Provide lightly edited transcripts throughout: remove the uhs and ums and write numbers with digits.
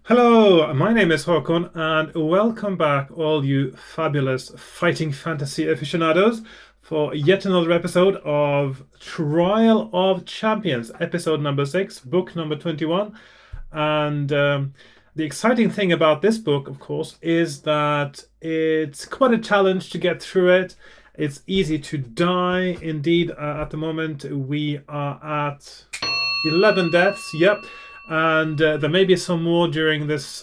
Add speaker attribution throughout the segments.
Speaker 1: Hello, my name is Hakon, and welcome back, all you fabulous fighting fantasy aficionados, for yet another episode of Trial of Champions, episode number 6, book number 21. And the exciting thing about this book, of course, is that it's quite a challenge to get through it. It's easy to die. Indeed, at the moment, we are at 11 deaths, yep. And there may be some more during this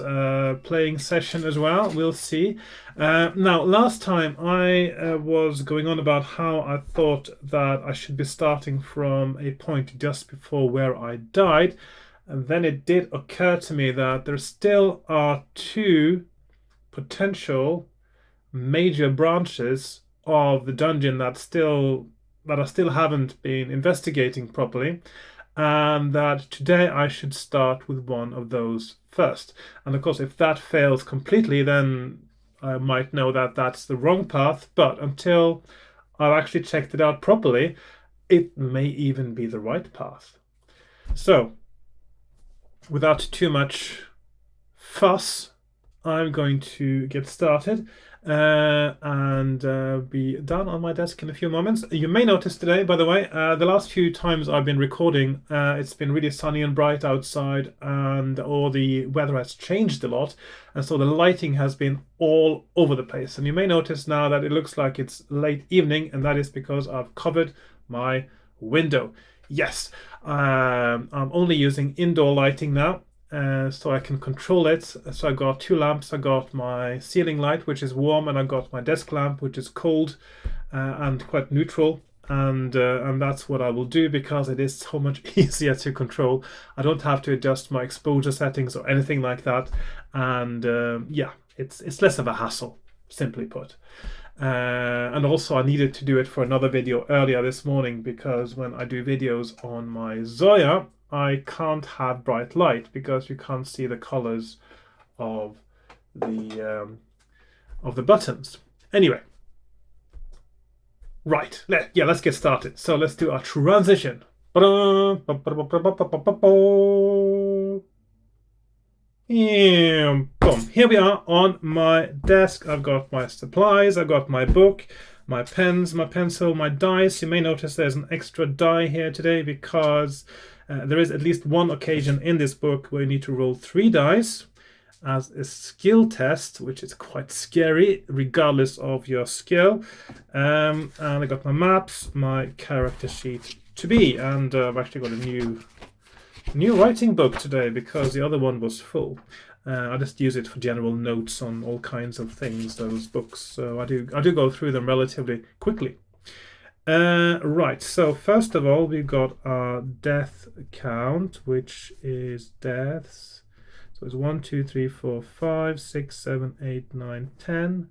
Speaker 1: playing session as well. We'll see. Now, last time I was going on about how I thought that I should be starting from a point just before where I died. And then it did occur to me that there still are two potential major branches of the dungeon that I still haven't been investigating properly, and that today I should start with one of those first. And of course, if that fails completely, then I might know that that's the wrong path, but until I've actually checked it out properly, it may even be the right path. So, without too much fuss, I'm going to get started and be down on my desk in a few moments. You may notice today, by the way, the last few times I've been recording, it's been really sunny and bright outside, and or the weather has changed a lot, and so the lighting has been all over the place. And you may notice now that it looks like it's late evening, and that is because I've covered my window. Yes, I'm only using indoor lighting now, so I can control it. So I got two lamps. I got my ceiling light, which is warm, and I got my desk lamp, which is cold and quite neutral. And that's what I will do because it is so much easier to control. I don't have to adjust my exposure settings or anything like that. And yeah, it's less of a hassle, simply put. And also I needed to do it for another video earlier this morning because when I do videos on my Zoya, I can't have bright light because you can't see the colors of the buttons. Anyway, right. Let's get started. So let's do our transition. And boom, here we are on my desk. I've got my supplies, I've got my book, my pens, my pencil, my dice. You may notice there's an extra die here today because there is at least one occasion in this book where you need to roll 3 dice as a skill test, which is quite scary regardless of your skill. And I got my maps, my character sheet to be, and I've actually got a new writing book today because the other one was full. I just use it for general notes on all kinds of things, those books. So I do go through them relatively quickly. Right, so first of all, we've got our death count, which is deaths. So it's 1, 2, 3, 4, 5, 6, 7, 8, 9, 10,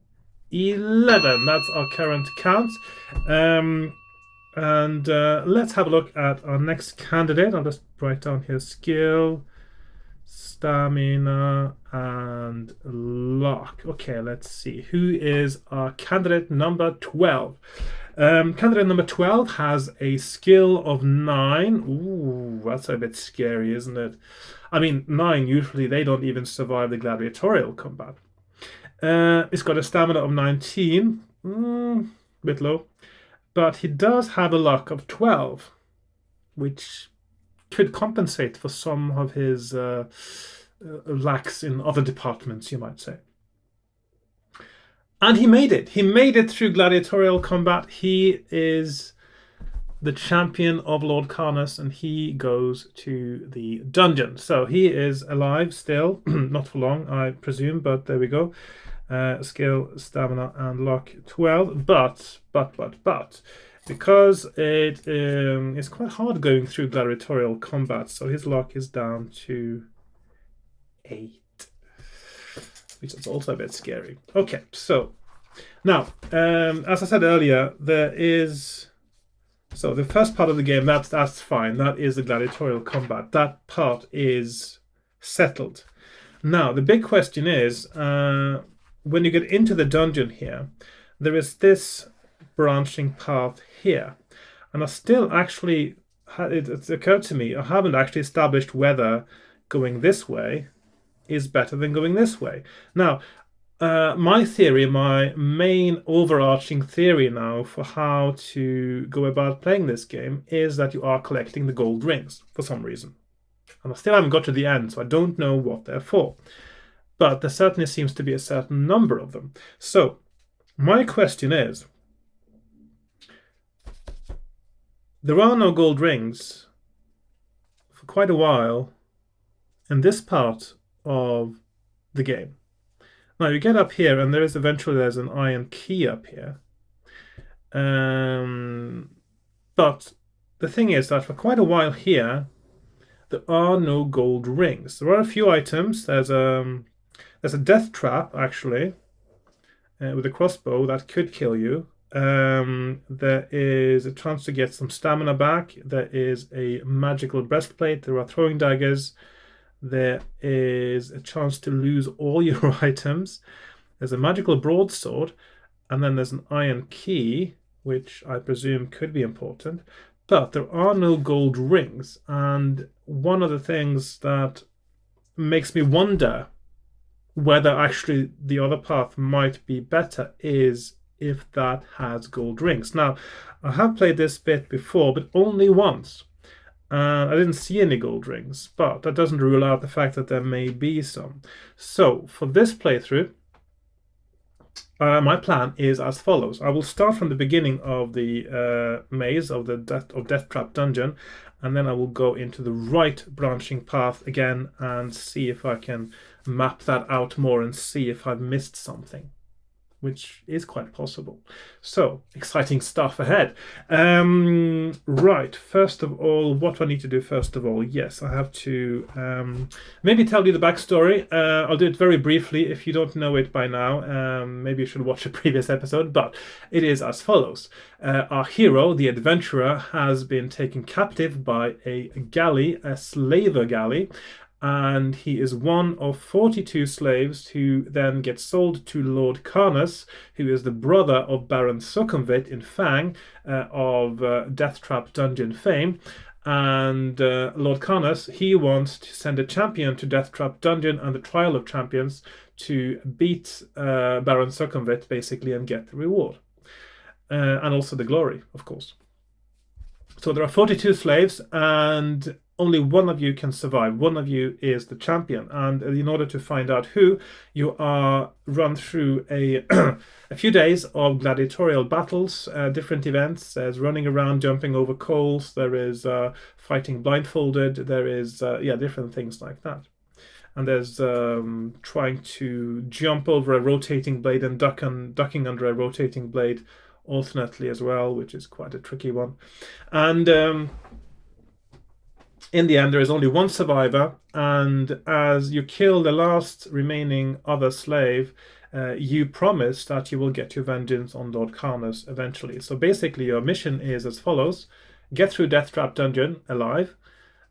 Speaker 1: 11. That's our current count. And let's have a look at our next candidate. I'll just write down here skill, stamina, and luck. Okay, let's see. Who is our candidate number 12? Candidate number 12 has a skill of 9. Ooh, that's a bit scary, isn't it? I mean, 9, usually they don't even survive the gladiatorial combat. It's got a stamina of 19. Bit low. But he does have a luck of 12, which could compensate for some of his lacks in other departments, you might say. And he made it. He made it through gladiatorial combat. He is the champion of Lord Carnus, and he goes to the dungeon. So he is alive still, not for long, I presume, but there we go. Skill, stamina, and luck 12. But, because it is quite hard going through gladiatorial combat, so his luck is down to 8. Which is also a bit scary. Okay, so now, as I said earlier, there is... So the first part of the game, that's fine. That is the gladiatorial combat. That part is settled. Now, the big question is, when you get into the dungeon here, there is this branching path here. And I still actually... It's occurred to me, I haven't actually established whether going this way is better than going this way. Now, my theory, my main overarching theory now for how to go about playing this game is that you are collecting the gold rings for some reason. And I still haven't got to the end, so I don't know what they're for. But there certainly seems to be a certain number of them. So, my question is, there are no gold rings for quite a while in this part of the game. Now you get up here, and there's an iron key up here. But the thing is that for quite a while here, there are no gold rings. There are a few items. There's a death trap actually with a crossbow that could kill you. There is a chance to get some stamina back. There is a magical breastplate. There are throwing daggers. There is a chance to lose all your items. There's a magical broadsword, and then there's an iron key, which I presume could be important. But there are no gold rings, and one of the things that makes me wonder whether actually the other path might be better is if that has gold rings. Now, I have played this bit before, but only once. I didn't see any gold rings, but that doesn't rule out the fact that there may be some. So for this playthrough, my plan is as follows. I will start from the beginning of the maze of the Death Trap dungeon, and then I will go into the right branching path again and see if I can map that out more and see if I've missed something, which is quite possible. So, exciting stuff ahead. Right, first of all, what do I need to do first of all? Yes, I have to maybe tell you the backstory. I'll do it very briefly. If you don't know it by now, maybe you should watch a previous episode, but it is as follows. Our hero, the adventurer, has been taken captive by a galley, a slaver galley, and he is one of 42 slaves who then get sold to Lord Karnas, who is the brother of Baron Sukhumvit in Fang of Death Trap Dungeon fame. And Lord Karnas, he wants to send a champion to Death Trap Dungeon and the Trial of Champions to beat Baron Sukhumvit, basically, and get the reward. And also the glory, of course. So there are 42 slaves, and only one of you can survive. One of you is the champion, and in order to find out who, you are run through a a few days of gladiatorial battles, different events. There's running around, jumping over coals. There is fighting blindfolded. There is different things like that. And there's trying to jump over a rotating blade and ducking under a rotating blade alternately as well, which is quite a tricky one. And in the end, there is only one survivor, and as you kill the last remaining other slave, you promise that you will get your vengeance on Lord Karnas eventually. So basically, your mission is as follows: get through Death Trap Dungeon alive.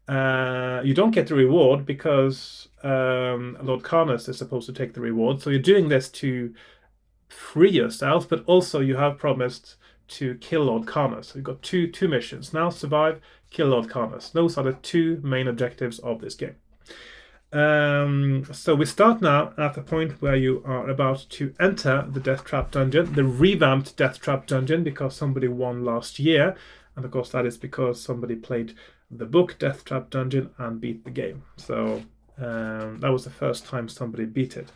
Speaker 1: You don't get the reward because Lord Karnas is supposed to take the reward. So you're doing this to free yourself, but also you have promised to kill Lord Karnas. So you've got two missions. Now survive, kill Lord Karnas. Those are the two main objectives of this game. So we start now at the point where you are about to enter the Death Trap Dungeon, the revamped Death Trap Dungeon, because somebody won last year. And of course that is because somebody played the book Death Trap Dungeon and beat the game. So that was the first time somebody beat it.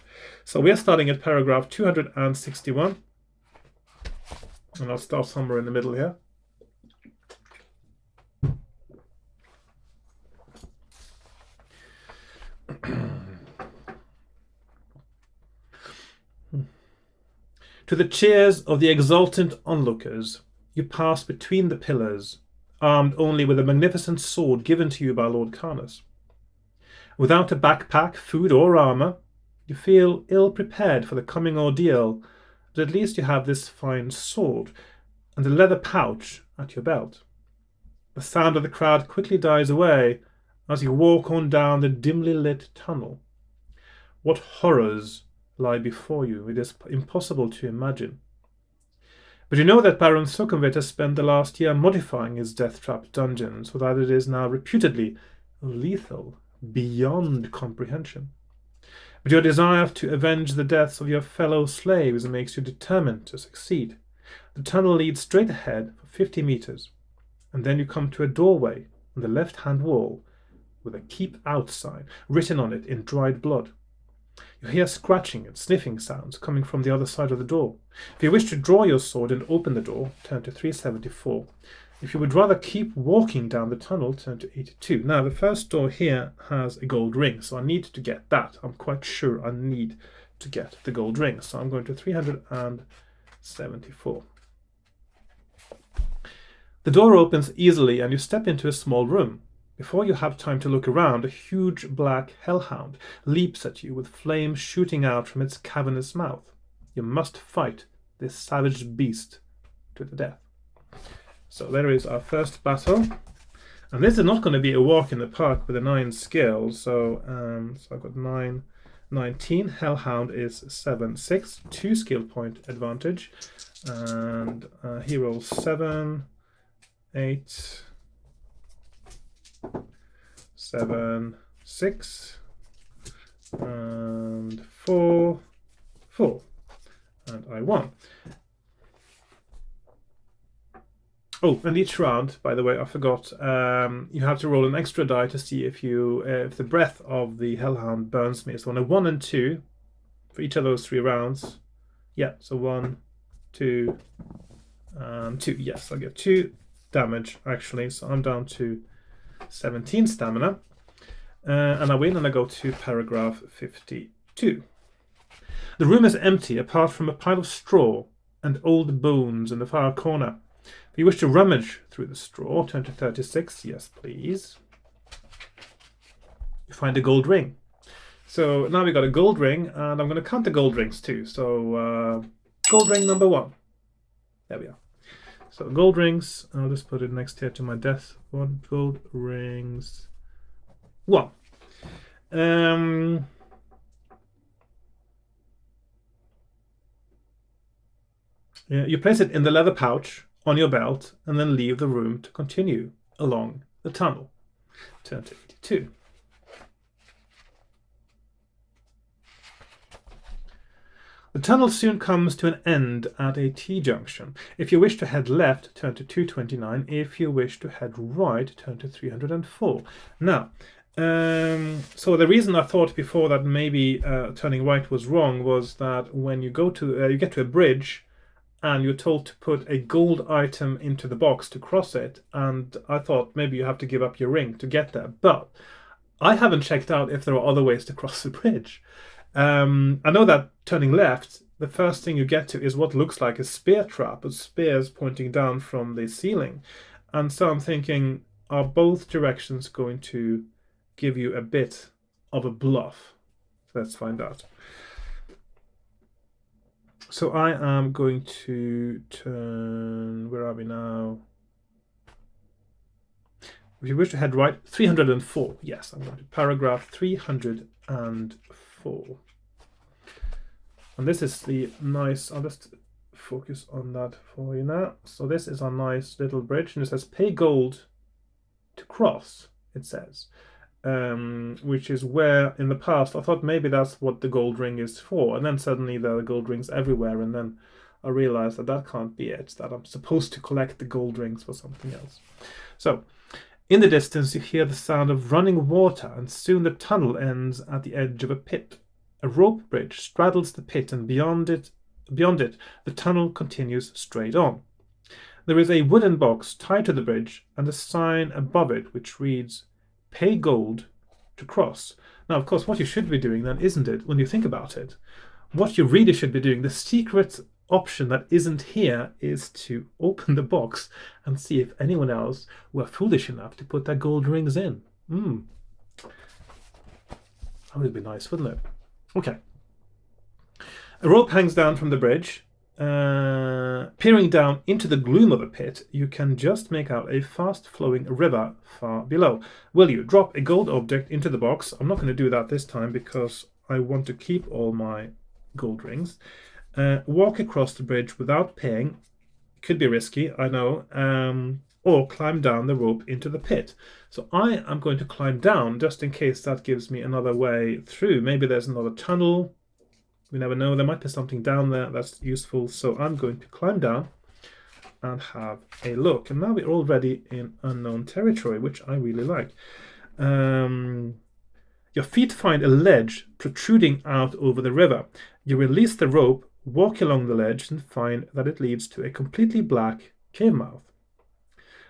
Speaker 1: So we are starting at paragraph 261. And I'll start somewhere in the middle here. To the cheers of the exultant onlookers, you pass between the pillars, armed only with a magnificent sword given to you by Lord Karnas. Without a backpack, food, or armor, you feel ill-prepared for the coming ordeal, but at least you have this fine sword and a leather pouch at your belt. The sound of the crowd quickly dies away as you walk on down the dimly lit tunnel. What horrors lie before you, it is impossible to imagine. But you know that Baron Sukhumvit has spent the last year modifying his Death Trap dungeon so that it is now reputedly lethal beyond comprehension. But your desire to avenge the deaths of your fellow slaves makes you determined to succeed. The tunnel leads straight ahead for 50 meters, and then you come to a doorway on the left-hand wall with a "Keep Out" sign written on it in dried blood. You hear scratching and sniffing sounds coming from the other side of the door. If you wish to draw your sword and open the door, turn to 374. If you would rather keep walking down the tunnel, turn to 82. Now, the first door here has a gold ring, so I need to get that. I'm quite sure I need to get the gold ring. So I'm going to 374. The door opens easily and you step into a small room. Before you have time to look around, a huge black hellhound leaps at you with flames shooting out from its cavernous mouth. You must fight this savage beast to the death. So there is our first battle. And this is not going to be a walk in the park with a 9 skill. So I've got 19. Hellhound is 7/6. 2 skill point advantage. And he rolls 7, 8, 7, 6, and 4, 4. And I won. Oh, and each round, by the way, I forgot, you have to roll an extra die to see if the breath of the hellhound burns me. So on a 1 and 2 for each of those 3 rounds. Yeah, so 1, 2, and 2. Yes, I get 2 damage actually. So I'm down to 17 stamina. And I win and I go to paragraph 52. The room is empty apart from a pile of straw and old bones in the far corner. If you wish to rummage through the straw, turn to 36. Yes, please. You find a gold ring. So now we got a gold ring, and I'm going to count the gold rings too. So gold ring number 1. There we are. So gold rings, I'll just put it next here to my death. 1 gold rings. 1. You place it in the leather pouch on your belt and then leave the room to continue along the tunnel. Turn to 82. The tunnel soon comes to an end at a T-junction. If you wish to head left, turn to 229. If you wish to head right, turn to 304. Now, so the reason I thought before that maybe turning right was wrong was that when you go to you get to a bridge and you're told to put a gold item into the box to cross it, and I thought maybe you have to give up your ring to get there, but I haven't checked out if there are other ways to cross the bridge. I know that turning left, the first thing you get to is what looks like a spear trap, with spears pointing down from the ceiling. And so I'm thinking, are both directions going to give you a bit of a bluff? Let's find out. So I am going to turn, where are we now? If you wish to head right, 304. Yes, I'm going to paragraph 304. And this is the nice, I'll just focus on that for you now. So this is a nice little bridge, and it says pay gold to cross, it says. Which is where in the past I thought maybe that's what the gold ring is for, and then suddenly there are gold rings everywhere, and then I realized that that can't be it, that I'm supposed to collect the gold rings for something else. So in the distance you hear the sound of running water, and soon the tunnel ends at the edge of a pit. A rope bridge straddles the pit, and beyond it the tunnel continues straight on. There is a wooden box tied to the bridge and a sign above it which reads pay gold to cross. Now, of course, what you should be doing then, isn't it, when you think about it? What you really should be doing, the secret option that isn't here, is to open the box and see if anyone else were foolish enough to put their gold rings in. That would be nice, wouldn't it? Okay. A rope hangs down from the bridge. Peering down into the gloom of a pit, you can just make out a fast-flowing river far below. Will you drop a gold object into the box? I'm not going to do that this time because I want to keep all my gold rings. Walk across the bridge without paying. Could be risky, I know. or climb down the rope into the pit. So I am going to climb down just in case that gives me another way through. Maybe there's another tunnel. We never know. There might be something down there that's useful. So I'm going to climb down and have a look. And now we're already in unknown territory, which I really like. Your feet find a ledge protruding out over the river. You release the rope, walk along the ledge, and find that it leads to a completely black cave mouth.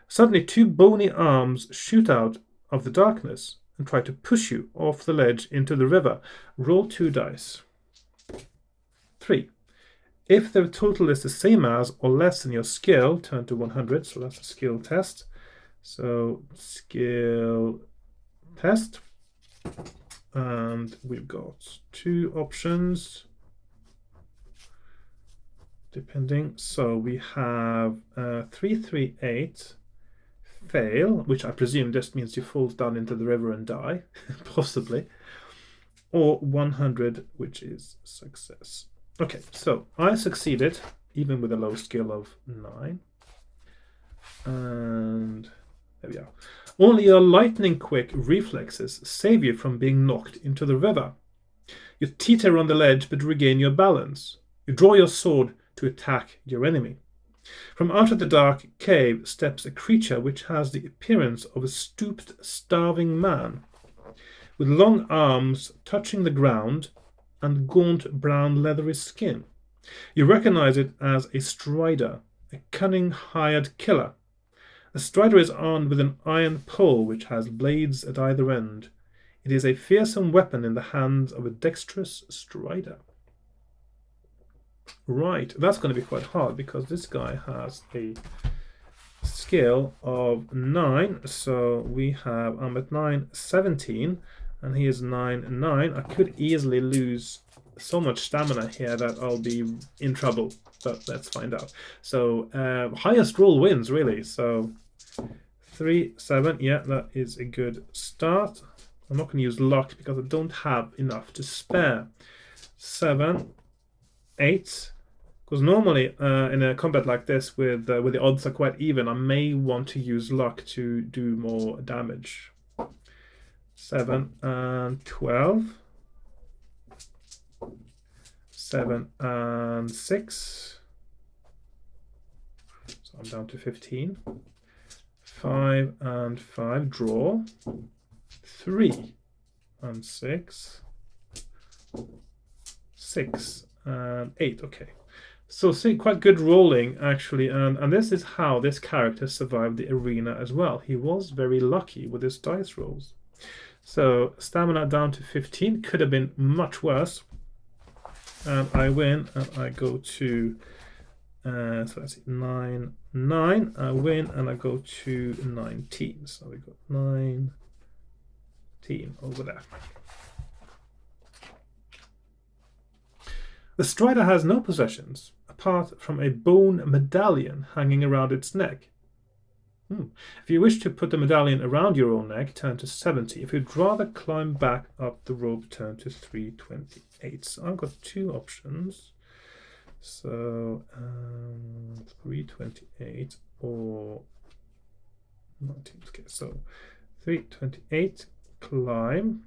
Speaker 1: Suddenly, two bony arms shoot out of the darkness and try to push you off the ledge into the river. Roll 2 dice. 3. If the total is the same as or less than your skill, turn to 100. So that's a skill test. So skill test. And we've got 2 options. Depending. So we have 338 fail, which I presume just means you fall down into the river and die, possibly. Or 100, which is success. Okay, so I succeeded, even with a low skill of 9. And there we are. Only your lightning-quick reflexes save you from being knocked into the river. You teeter on the ledge but regain your balance. You draw your sword to attack your enemy. From out of the dark cave steps a creature which has the appearance of a stooped, starving man, with long arms touching the ground and gaunt brown leathery skin. You recognize it as a strider, a cunning hired killer. The strider is armed with an iron pole which has blades at either end. It is a fearsome weapon in the hands of a dexterous strider. Right, that's going to be quite hard because this guy has a skill of 9. So we have, I'm at 9, 17, and he is 9, 9. I could easily lose so much stamina here that I'll be in trouble, but let's find out. So highest roll wins, really. So 3, 7, yeah, that is a good start. I'm not going to use luck because I don't have enough to spare. 7, 8. Because normally in a combat like this, where the odds are quite even, I may want to use luck to do more damage. 7 and 12. 7 and 6. So I'm down to 15. 5 and 5, draw. 3 and 6. 6 and 8, okay. So see, quite good rolling actually, and this is how this character survived the arena as well. He was very lucky with his dice rolls. So stamina down to 15, could have been much worse. And I win, and I go to, so that's 9, 9. I win, and I go to 19. So we got 19 over there. The strider has no possessions, apart from a bone medallion hanging around its neck. If you wish to put the medallion around your own neck, turn to 70. If you'd rather climb back up the rope, turn to 328. So I've got 2 options. So 328 or 19. Okay, so 328, climb,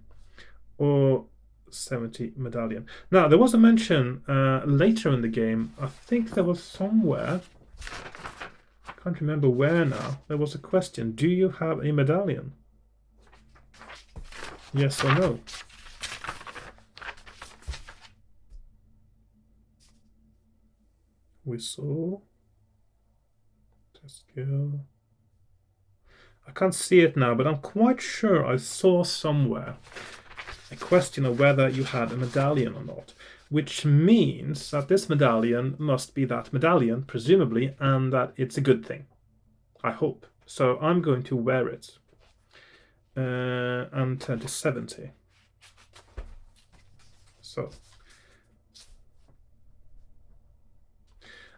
Speaker 1: or 70 medallion. Now, there was a mention later in the game, I think there was somewhere, I can't remember where now, there was a question, do you have a medallion? Yes or no? Whistle. Test go. I can't see it now, but I'm quite sure I saw somewhere a question of whether you had a medallion or not, which means that this medallion must be that medallion, presumably, and that it's a good thing. I hope. So I'm going to wear it and turn to 70. So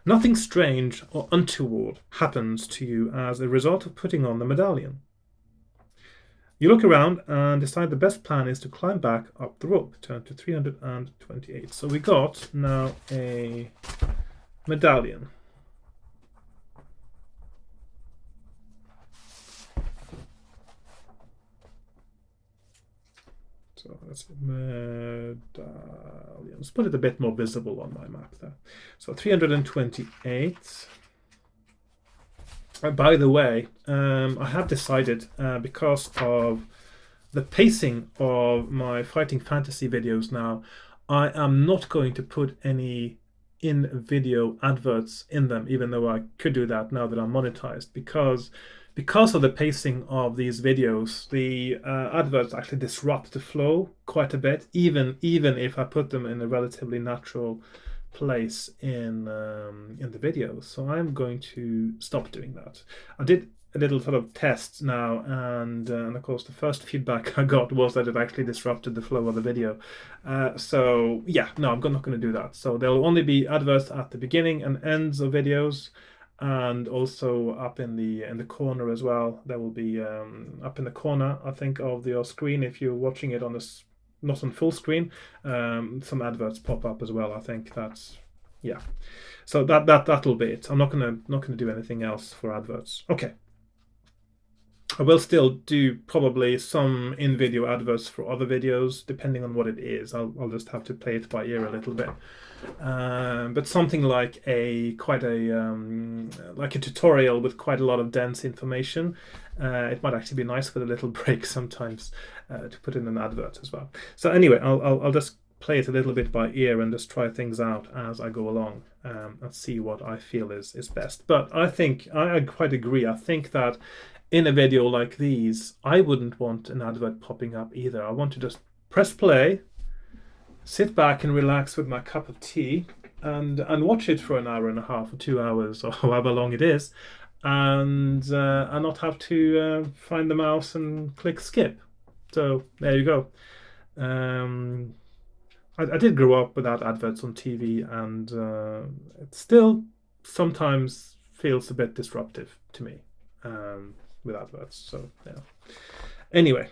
Speaker 1: nothing strange or untoward happens to you as a result of putting on the medallion. You look around and decide the best plan is to climb back up the rope. Turn to 328. So we got now a medallion. So let's medallions. Put it a bit more visible on my map there. So 328. By the way, I have decided, because of the pacing of my fighting fantasy videos now, I am not going to put any in-video adverts in them, even though I could do that now that I'm monetized, because of the pacing of these videos, the adverts actually disrupt the flow quite a bit, even if I put them in a relatively natural place in the videos. So I'm going to stop doing that. I did a little sort of test now, and of course the first feedback I got was that it actually disrupted the flow of the video. So yeah, no, I'm not going to do that. So there'll only be adverts at the beginning and ends of videos, and also up in the corner as well. There will be up in the corner, I think, of your screen, if you're watching it on this, not on full screen, some adverts pop up as well. I think that's, yeah. So that'll be it. I'm not gonna do anything else for adverts. Okay. I will still do probably some in-video adverts for other videos, depending on what it is. I'll just have to play it by ear a little bit. But something like a tutorial with quite a lot of dense information, it might actually be nice with a little break sometimes to put in an advert as well. So anyway, I'll just play it a little bit by ear and just try things out as I go along, and see what I feel is best. But I think I quite agree. I think that in a video like these, I wouldn't want an advert popping up either. I want to just press play, sit back and relax with my cup of tea, and watch it for an hour and a half or 2 hours or however long it is, and not have to find the mouse and click skip. So there you go. I did grow up without adverts on TV, and it still sometimes feels a bit disruptive to me with adverts. So yeah. Anyway,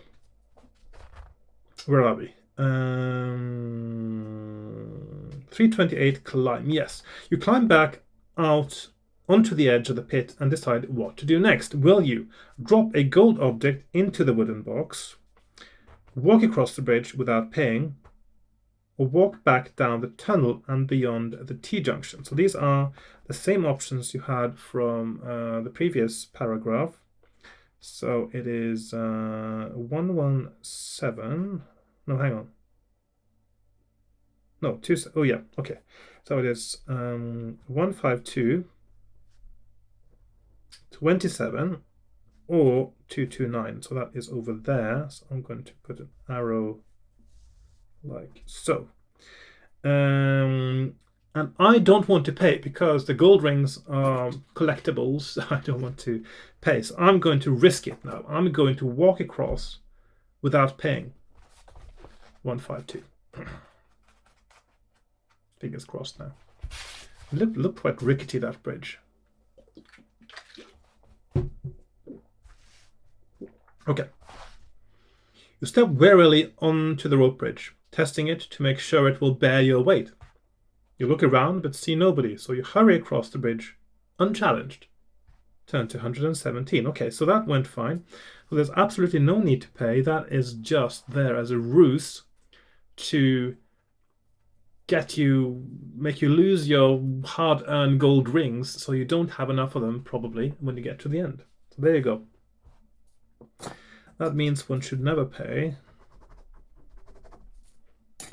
Speaker 1: where are we? 328 climb. Yes, you climb back out onto the edge of the pit and decide what to do next. Will you drop a gold object into the wooden box, walk across the bridge without paying, or walk back down the tunnel and beyond the T-junction? So these are the same options you had from the previous paragraph. So it is 117. No, hang on. No, two. Oh yeah, okay. So it is 152, 27, or 229. So that is over there. So I'm going to put an arrow like so. And I don't want to pay because the gold rings are collectibles. I don't want to pay. So I'm going to risk it now. I'm going to walk across without paying. 152. Fingers crossed now. Look quite rickety, that bridge. Okay. You step warily onto the rope bridge, testing it to make sure it will bear your weight. You look around but see nobody, so you hurry across the bridge unchallenged. Turn to 117. Okay, so that went fine. So there's absolutely no need to pay. That is just there as a ruse to make you lose your hard-earned gold rings, so you don't have enough of them probably when you get to the end. So there you go. That means one should never pay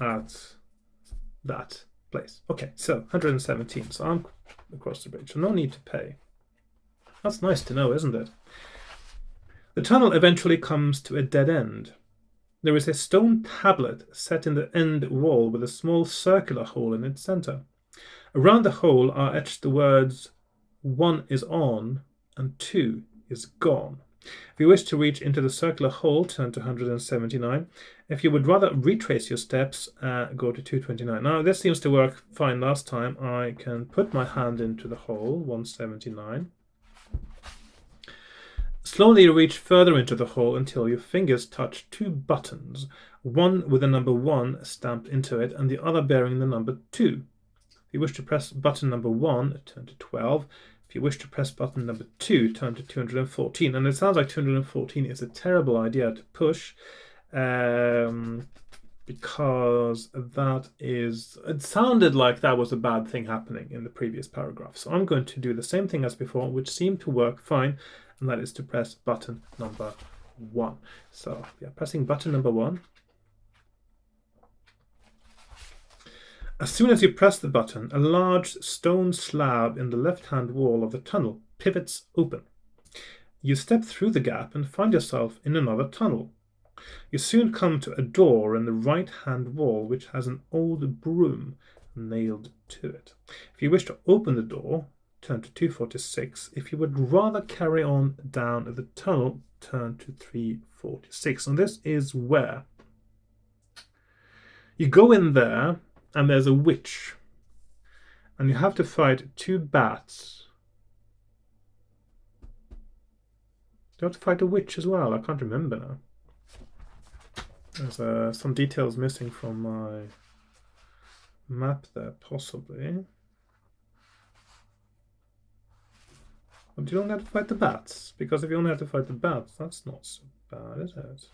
Speaker 1: at that place. Okay, so 117. So I'm across the bridge, so no need to pay. That's nice to know, isn't it? The tunnel eventually comes to a dead end. There is a stone tablet set in the end wall with a small circular hole in its center. Around the hole are etched the words 1 is on and 2 is gone. If you wish to reach into the circular hole, turn to 179. If you would rather retrace your steps, go to 229. Now, this seems to work fine last time. I can put my hand into the hole, 179. Slowly reach further into the hole until your fingers touch two buttons, one with the number 1 stamped into it and the other bearing the number 2. If you wish to press button number 1, turn to 12. If you wish to press button number 2, turn to 214. And it sounds like 214 is a terrible idea to push. because it sounded like that was a bad thing happening in the previous paragraph. So I'm going to do the same thing as before, which seemed to work fine, and that is to press button number 1. So yeah, pressing button number 1. As soon as you press the button, a large stone slab in the left-hand wall of the tunnel pivots open. You step through the gap and find yourself in another tunnel. You soon come to a door in the right-hand wall which has an old broom nailed to it. If you wish to open the door, turn to 246. If you would rather carry on down the tunnel, turn to 346. And this is where you go in there and there's a witch. And you have to fight 2 bats. Do you have to fight a witch as well? I can't remember now. There's some details missing from my map there, possibly. But you don't have to fight the bats, because if you only have to fight the bats, that's not so bad, is it?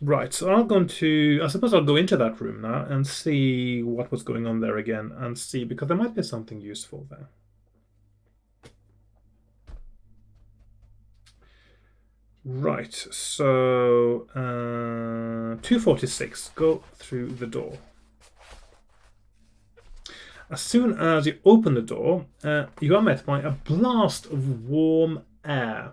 Speaker 1: Right, so I suppose I'll go into that room now and see what was going on there again, and see, because there might be something useful there. Right, so 246, go through the door. As soon as you open the door, you are met by a blast of warm air.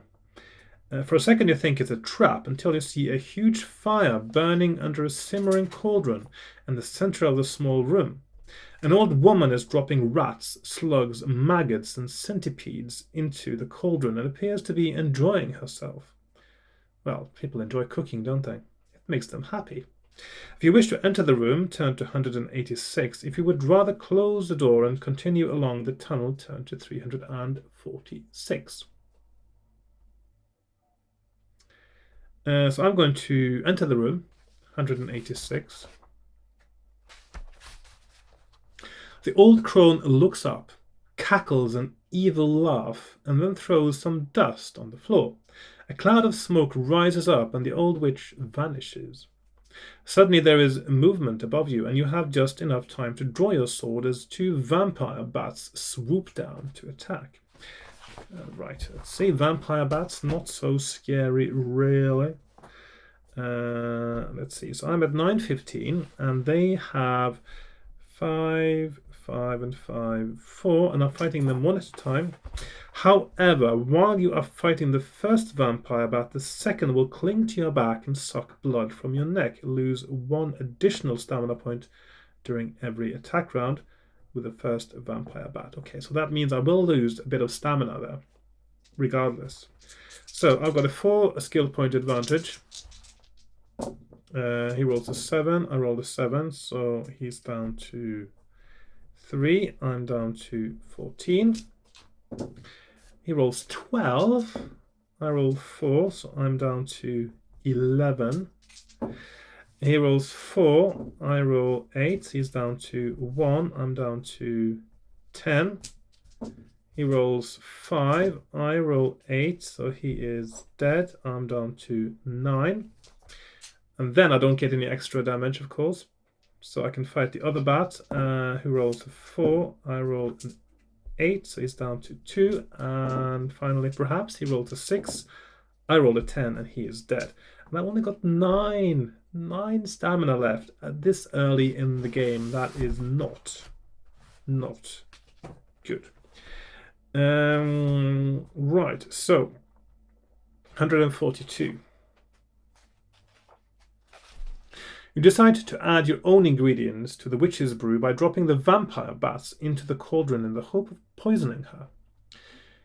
Speaker 1: For a second you think it's a trap, until you see a huge fire burning under a simmering cauldron in the center of the small room. An old woman is dropping rats, slugs, maggots and centipedes into the cauldron and appears to be enjoying herself. Well, people enjoy cooking, don't they? It makes them happy. If you wish to enter the room, turn to 186. If you would rather close the door and continue along the tunnel, turn to 346. So I'm going to enter the room, 186. The old crone looks up, cackles an evil laugh, and then throws some dust on the floor. A cloud of smoke rises up, and the old witch vanishes. Suddenly there is movement above you, and you have just enough time to draw your sword as 2 vampire bats swoop down to attack. Right, let's see. Vampire bats, not so scary, really. Let's see. So I'm at 915, and they have 5, 5, and 5, 4, and I'm fighting them one at a time. However, while you are fighting the first vampire bat, the second will cling to your back and suck blood from your neck. Lose 1 additional stamina point during every attack round with the first vampire bat. Okay, so that means I will lose a bit of stamina there, regardless. So I've got a 4 skill point advantage. He rolls a 7, I rolled a 7, so he's down to 3, I'm down to 14. He rolls 12, I roll 4, so I'm down to 11. He rolls 4, I roll 8, he's down to 1, I'm down to 10. He rolls 5, I roll 8, so he is dead, I'm down to 9. And then I don't get any extra damage, of course, so I can fight the other bat, who rolls a 4, I roll an 8, so he's down to 2, and finally, perhaps, he rolled a 6, I rolled a 10, and he is dead. And I've only got 9 stamina left at this early in the game. That is not good. Right, so 142. You decide to add your own ingredients to the witch's brew by dropping the vampire bats into the cauldron in the hope of poisoning her.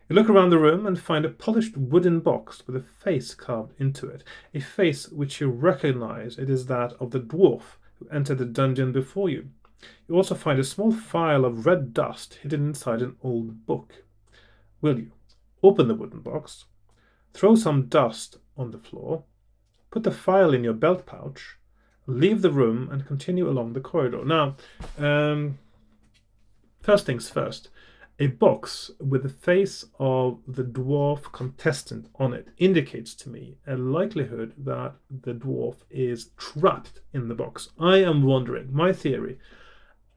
Speaker 1: You look around the room and find a polished wooden box with a face carved into it, a face which you recognize. It is that of the dwarf who entered the dungeon before you. You also find a small phial of red dust hidden inside an old book. Will you open the wooden box, throw some dust on the floor, put the phial in your belt pouch, leave the room and continue along the corridor. Now, first things first, a box with the face of the dwarf contestant on it indicates to me a likelihood that the dwarf is trapped in the box. I am wondering, my theory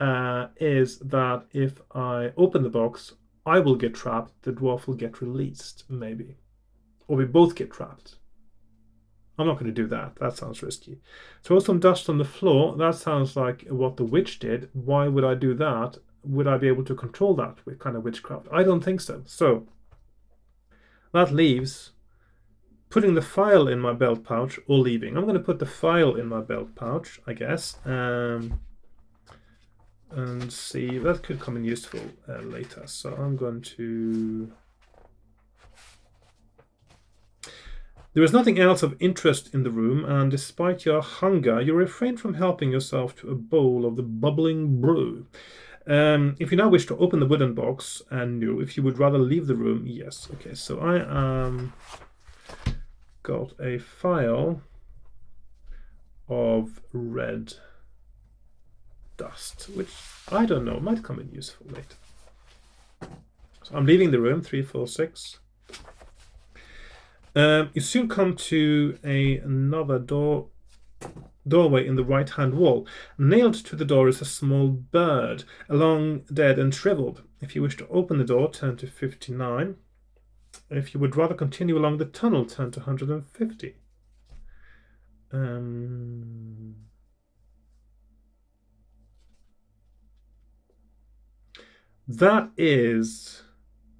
Speaker 1: is that if I open the box, I will get trapped, the dwarf will get released, maybe. Or we both get trapped. I'm not going to do that. That sounds risky. Throw some dust on the floor. That sounds like what the witch did. Why would I do that? Would I be able to control that with kind of witchcraft? I don't think so. So that leaves putting the file in my belt pouch or leaving. I'm going to put the file in my belt pouch, I guess. And see, that could come in useful later. So I'm going to... There is nothing else of interest in the room, and despite your hunger, you refrain from helping yourself to a bowl of the bubbling brew. If you now wish to open the wooden box, and no, if you would rather leave the room, yes. Okay, so I got a file of red dust, which I don't know, might come in useful later. So I'm leaving the room, 3, 4, 6. You soon come to another doorway in the right-hand wall. Nailed to the door is a small bird, long dead and shriveled. If you wish to open the door, turn to 59. If you would rather continue along the tunnel, turn to 150. That is...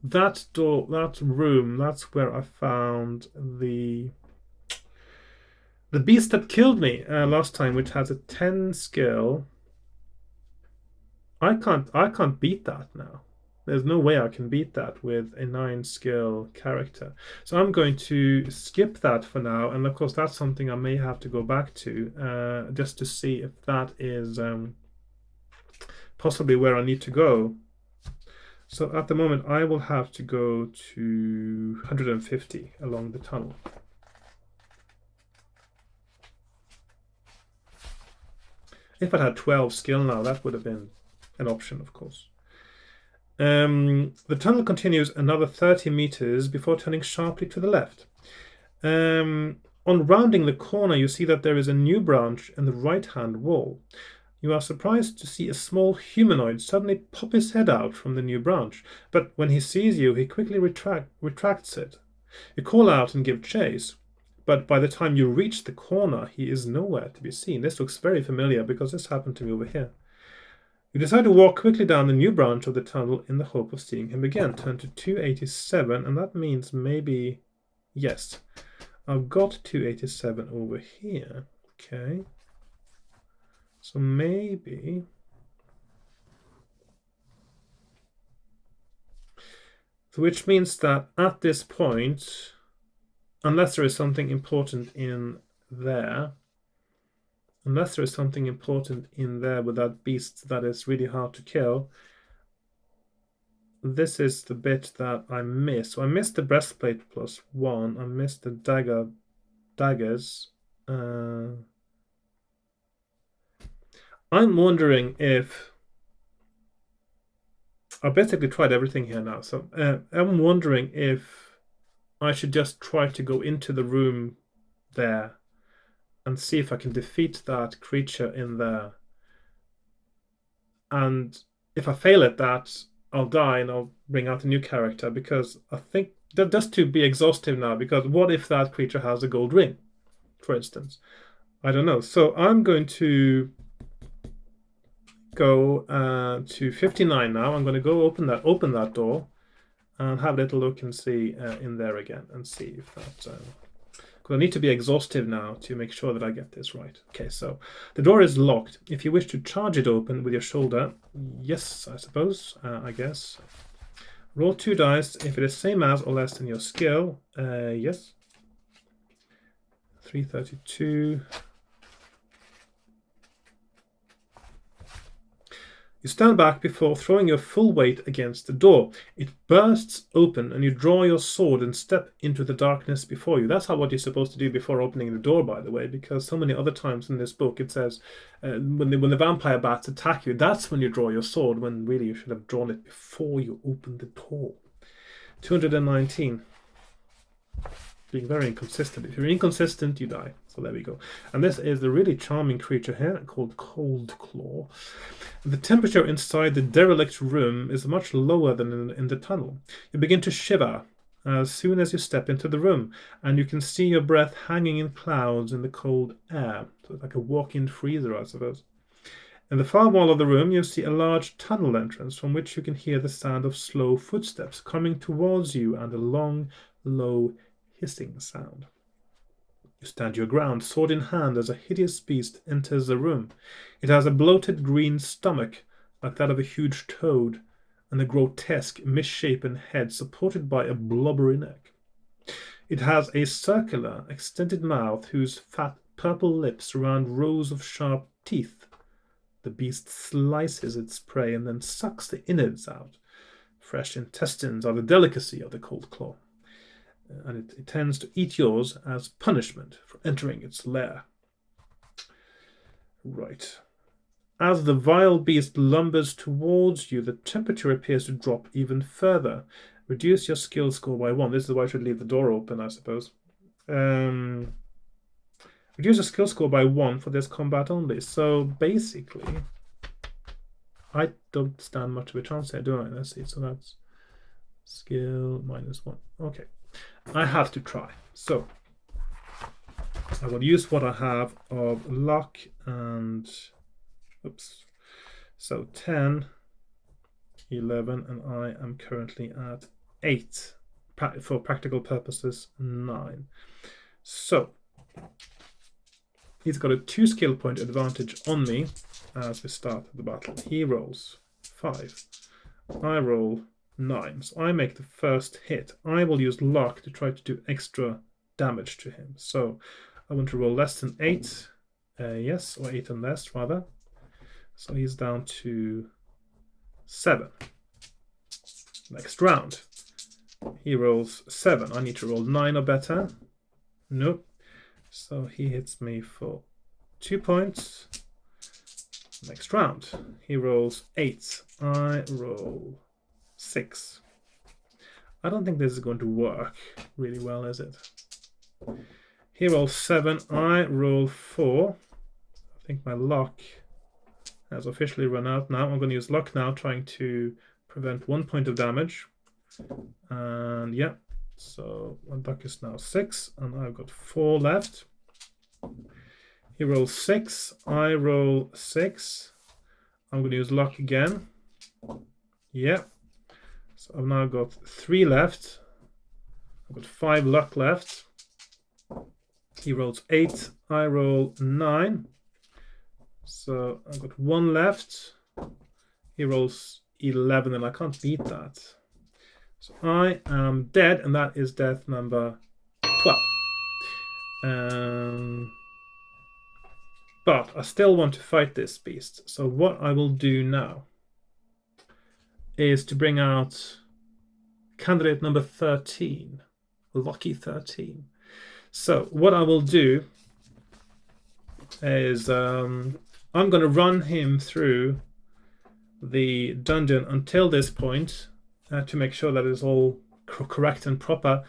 Speaker 1: That door, that room, that's where I found the beast that killed me last time, which has a 10 skill. I can't beat that now. There's no way I can beat that with a 9 skill character. So I'm going to skip that for now, and of course that's something I may have to go back to just to see if that is possibly where I need to go. So at the moment, I will have to go to 150 along the tunnel. If I had 12 skill now, that would have been an option, of course. The tunnel continues another 30 meters before turning sharply to the left. On rounding the corner, you see that there is a new branch in the right-hand wall. You are surprised to see a small humanoid suddenly pop his head out from the new branch, but when he sees you, he quickly retracts it. You call out and give chase, but by the time you reach the corner, he is nowhere to be seen. This looks very familiar because this happened to me over here. You decide to walk quickly down the new branch of the tunnel in the hope of seeing him again. Turn to 287, and that means maybe... Yes, I've got 287 over here. Okay. So maybe... Which means that at this point, unless there is something important in there, with that beast that is really hard to kill, this is the bit that I miss. So I missed the breastplate +1. I missed the daggers. I'm wondering if... I've basically tried everything here now, so I'm wondering if I should just try to go into the room there and see if I can defeat that creature in there. And if I fail at that, I'll die and I'll bring out a new character, because I think that just to be exhaustive now, because what if that creature has a gold ring, for instance? I don't know. So I'm going to go to 59 now. I'm going to go open that door and have a little look and see in there again and see if that... I need to be exhaustive now to make sure that I get this right. Okay, so the door is locked. If you wish to charge it open with your shoulder, yes, I suppose, I guess. Roll 2 dice. If it is same as or less than your skill, yes. 332. You stand back before throwing your full weight against the door. It bursts open and you draw your sword and step into the darkness before you. That's what you're supposed to do before opening the door, by the way, because so many other times in this book it says when the vampire bats attack you, that's when you draw your sword, when really you should have drawn it before you open the door. 219. Being very inconsistent. If you're inconsistent, you die. So there we go. And this is the really charming creature here called Cold Claw. The temperature inside the derelict room is much lower than in the tunnel. You begin to shiver as soon as you step into the room, and you can see your breath hanging in clouds in the cold air. So it's like a walk-in freezer, I suppose. In the far wall of the room, you see a large tunnel entrance from which you can hear the sound of slow footsteps coming towards you and a long, low hissing sound. You stand your ground, sword in hand, as a hideous beast enters the room. It has a bloated green stomach, like that of a huge toad, and a grotesque, misshapen head supported by a blubbery neck. It has a circular, extended mouth whose fat purple lips surround rows of sharp teeth. The beast slices its prey and then sucks the innards out. Fresh intestines are the delicacy of the Cold Claw, and it intends to eat yours as punishment for entering its lair. Right. As the vile beast lumbers towards you, the temperature appears to drop even further. Reduce your skill score by 1. This is why I should leave the door open, I suppose. Reduce your skill score by 1 for this combat only. So basically, I don't stand much of a chance here, do I? Let's see. So that's skill -1. Okay. I have to try. So I will use what I have of luck and oops. So 10, 11, and I am currently at 8. For practical purposes, 9. So he's got a 2 skill point advantage on me as we start the battle. He rolls 5. I roll 9. So I make the first hit. I will use luck to try to do extra damage to him. So I want to roll less than 8. Yes, or 8 and less, rather. So he's down to 7. Next round. He rolls 7. I need to roll 9 or better. Nope. So he hits me for 2 points. Next round. He rolls 8. I roll 6. I don't think this is going to work really well, is it? He rolls 7. I roll 4. I think my luck has officially run out now. I'm going to use luck now, trying to prevent 1 point of damage. And yeah, so my luck is now 6, and I've got 4 left. He rolls 6. I roll 6. I'm going to use luck again. Yeah. So I've now got 3 left. I've got 5 luck left. He rolls 8. I roll 9. So I've got 1 left. He rolls 11, and I can't beat that. So I am dead, and that is death number 12. But I still want to fight this beast. So what I will do now is to bring out candidate number 13. Lucky 13. So what I will do is I'm going to run him through the dungeon until this point to make sure that it's all correct and proper,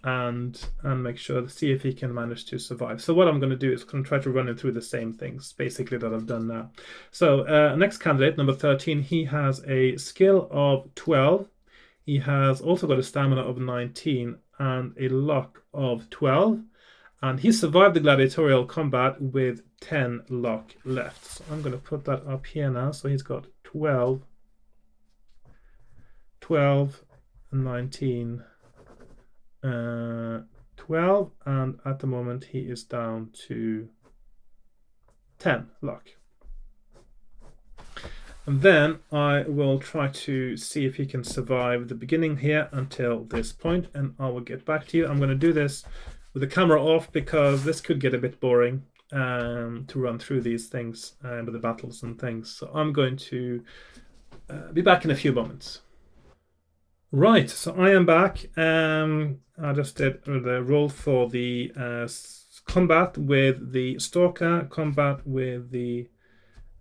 Speaker 1: and make sure to see if he can manage to survive. So what I'm going to do is going to try to run him through the same things basically that I've done now. So next candidate, number 13, he has a skill of 12. He has also got a stamina of 19 and a luck of 12. And he survived the gladiatorial combat with 10 luck left. So I'm going to put that up here now. So he's got 12, 19, 12, and at the moment he is down to 10 luck. And then I will try to see if he can survive the beginning here until this point, and I will get back to you. I'm going to do this with the camera off because this could get a bit boring. to run through these things with the battles and things. So I'm going to be back in a few moments. Right, so I am back. I just did the roll for the combat with the Stalker, combat with the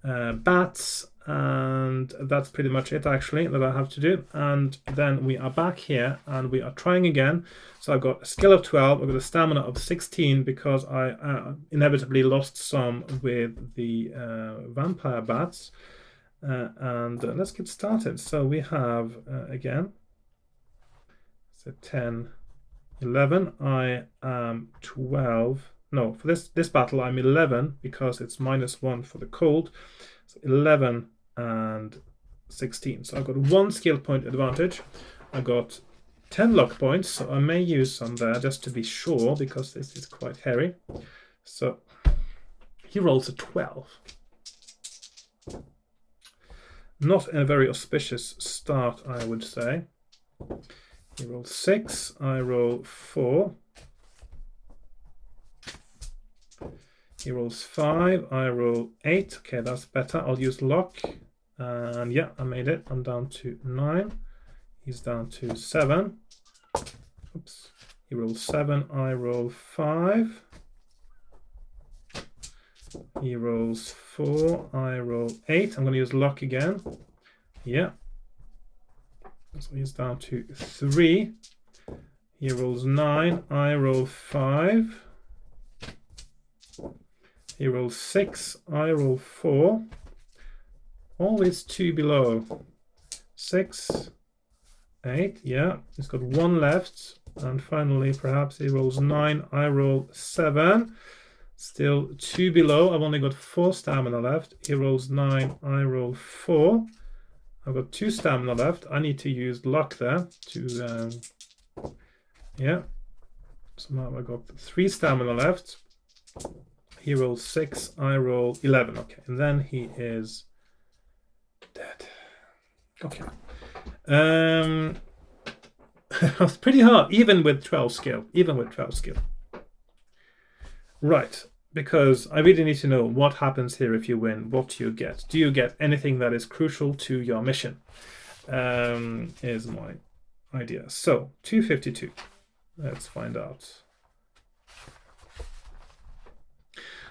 Speaker 1: bats, and that's pretty much it actually that I have to do. And then we are back here and we are trying again. So I've got a skill of 12, I've got a stamina of 16 because I inevitably lost some with the vampire bats. And let's get started. So we have again, so 10, 11. I am 12. No, for this battle I'm 11 because it's -1 for the cold. So 11 and 16. So I've got 1 skill point advantage. I got 10 luck points, so I may use some there just to be sure because this is quite hairy. So he rolls a 12. Not a very auspicious start, I would say. He rolls 6, I roll 4. He rolls 5, I roll 8. Okay, that's better. I'll use luck. And yeah, I made it. I'm down to 9. He's down to 7. Oops. He rolls 7, I roll 5. He rolls 4, I roll 8. I'm going to use luck again. Yeah. So he's down to 3. He rolls 9, I roll 5. He rolls 6, I roll 4. Always 2 below. 6, 8, yeah. He's got 1 left. And finally, perhaps he rolls 9, I roll 7. Still 2 below. I've only got 4 stamina left. He rolls 9, I roll 4. I've got 2 stamina left. I need to use luck there to, yeah. So now I've got 3 stamina left. He rolls 6, I roll 11. Okay, and then he is dead. Okay. It's pretty hard, even with 12 skill. Even with 12 skill. Right, because I really need to know what happens here if you win, what do you get? Do you get anything that is crucial to your mission? Is my idea. So, 252. Let's find out.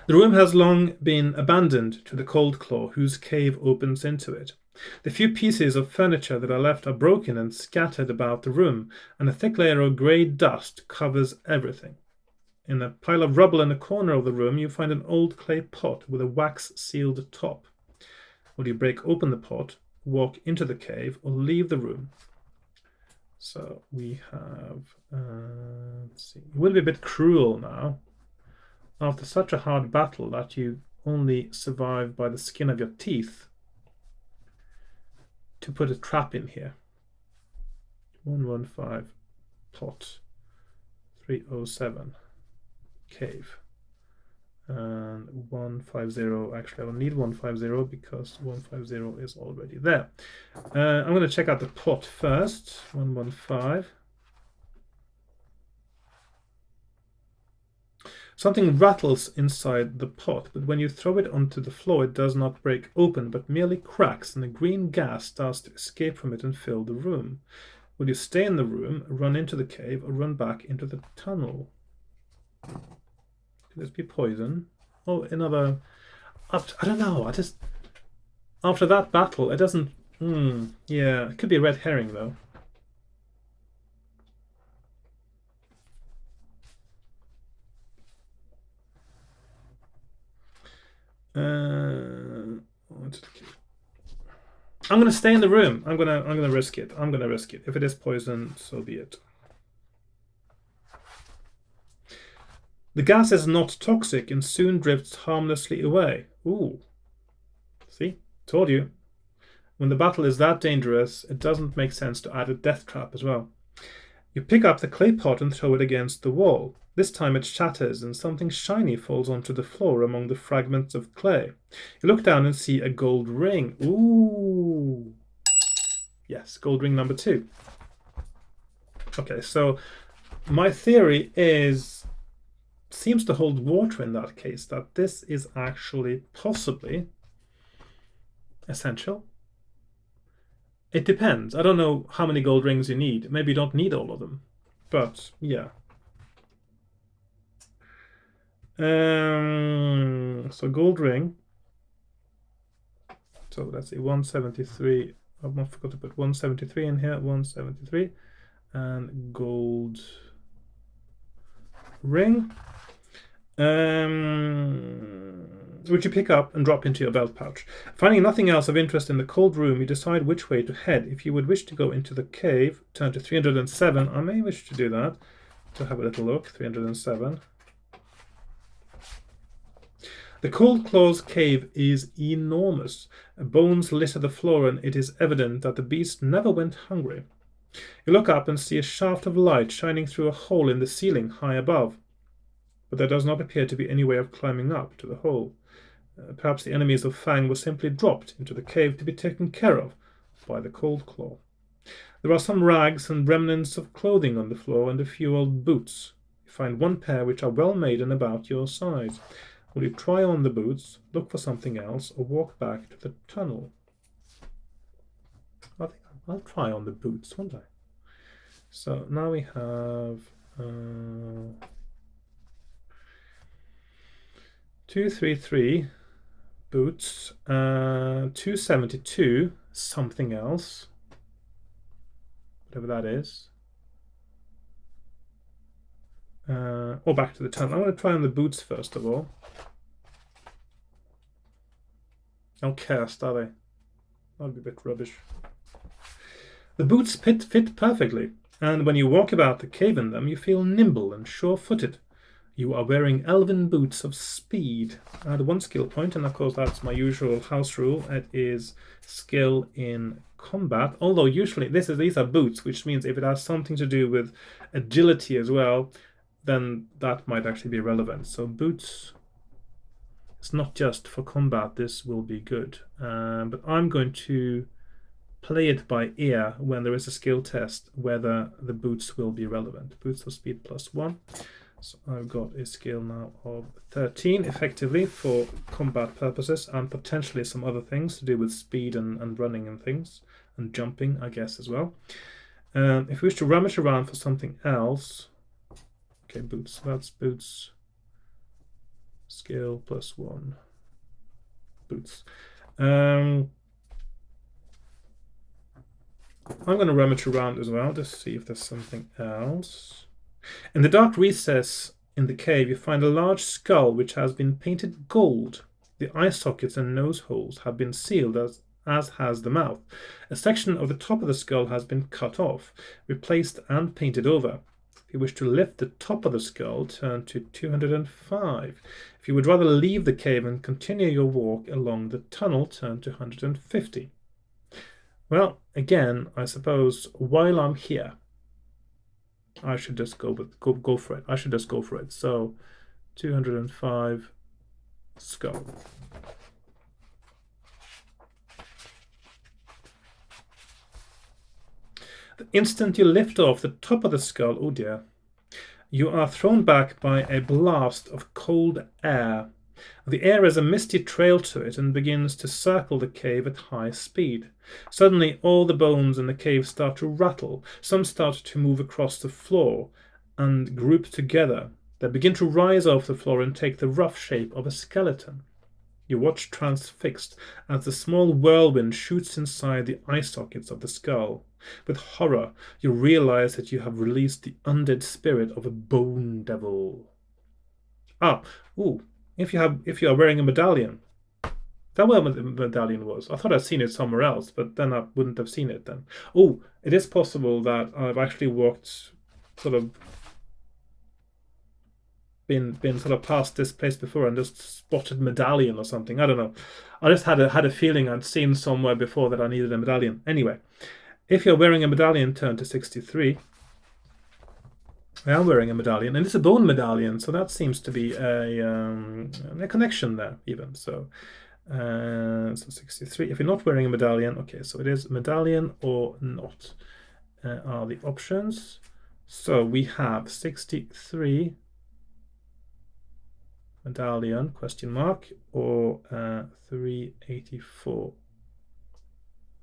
Speaker 1: The room has long been abandoned to the Cold Claw, whose cave opens into it. The few pieces of furniture that are left are broken and scattered about the room, and a thick layer of grey dust covers everything. In a pile of rubble in a corner of the room, you find an old clay pot with a wax-sealed top. Will you break open the pot, walk into the cave, or leave the room? So we have... let's see. It will be a bit cruel now. After such a hard battle that you only survive by the skin of your teeth, to put a trap in here. 115 pot 307 cave and 150. Actually, I don't need 150 because 150 is already there. I'm going to check out the pot first. 115. Something rattles inside the pot, but when you throw it onto the floor, it does not break open, but merely cracks, and a green gas starts to escape from it and fill the room. Will you stay in the room, run into the cave, or run back into the tunnel? Could this be poison? Oh, another... I don't know, after that battle, it doesn't... yeah, it could be a red herring, though. I'm gonna stay in the room. I'm gonna risk it. I'm gonna risk it. If it is poison, so be it. The gas is not toxic and soon drifts harmlessly away. Ooh. See? Told you. When the battle is that dangerous, it doesn't make sense to add a death trap as well. You pick up the clay pot and throw it against the wall. This time it shatters and something shiny falls onto the floor among the fragments of clay. You look down and see a gold ring. Ooh. Yes, gold ring number 2. Okay, so my theory is seems to hold water in that case, that this is actually possibly essential. It depends. I don't know how many gold rings you need. Maybe you don't need all of them. But yeah. So gold ring. So let's see, 173. I forgot to put 173 in here. 173. And gold ring. Which you pick up and drop into your belt pouch. Finding nothing else of interest in the cold room, you decide which way to head. If you would wish to go into the cave, turn to 307. I may wish to do that, to have a little look. 307. The Cold Claws cave is enormous. Bones litter the floor, and it is evident that the beast never went hungry. You look up and see a shaft of light shining through a hole in the ceiling high above, but there does not appear to be any way of climbing up to the hole. Perhaps the enemies of Fang were simply dropped into the cave to be taken care of by the Cold Claw. There are some rags and remnants of clothing on the floor and a few old boots. You find one pair which are well made and about your size. Will you try on the boots, look for something else, or walk back to the tunnel? I think I'll try on the boots, won't I? So now we have 233 boots, 272 something else, whatever that is. Or back to the tunnel. I'm going to try on the boots first of all. No cast, are they? That'd be a bit rubbish. The boots fit perfectly, and when you walk about the cave in them, you feel nimble and sure-footed. You are wearing elven boots of speed. Add 1 skill point, and of course that's my usual house rule. It is skill in combat, although usually these are boots, which means if it has something to do with agility as well, then that might actually be relevant. So boots, it's not just for combat, this will be good. But I'm going to play it by ear when there is a skill test whether the boots will be relevant. Boots of speed +1. So I've got a skill now of 13 effectively for combat purposes, and potentially some other things to do with speed and running and things, and jumping, I guess, as well. If we wish to rummage around for something else, okay, boots, that's boots, skill +1, boots. I'm going to rummage around as well to see if there's something else. In the dark recess in the cave, you find a large skull which has been painted gold. The eye sockets and nose holes have been sealed, as has the mouth. A section of the top of the skull has been cut off, replaced and painted over. If you wish to lift the top of the skull, turn to 205. If you would rather leave the cave and continue your walk along the tunnel, turn to 150. Well, again, I suppose while I'm here, I should just go for it. I should just go for it. So 205 skull. The instant you lift off the top of the skull, oh dear, you are thrown back by a blast of cold air. The air has a misty trail to it and begins to circle the cave at high speed. Suddenly, all the bones in the cave start to rattle. Some start to move across the floor and group together. They begin to rise off the floor and take the rough shape of a skeleton. You watch transfixed as the small whirlwind shoots inside the eye sockets of the skull. With horror, you realize that you have released the undead spirit of a bone devil. If you are wearing a medallion. That where the medallion was. I thought I'd seen it somewhere else, but then I wouldn't have seen it then. Oh, it is possible that I've actually walked sort of been sort of past this place before and just spotted medallion or something. I don't know. I just had a feeling I'd seen somewhere before that I needed a medallion. Anyway, if you're wearing a medallion, turn to 63. I am wearing a medallion, and it's a bone medallion, so that seems to be a connection there even. So 63. If you're not wearing a medallion, okay, so it is medallion or not are the options. So we have 63 medallion, question mark, or 384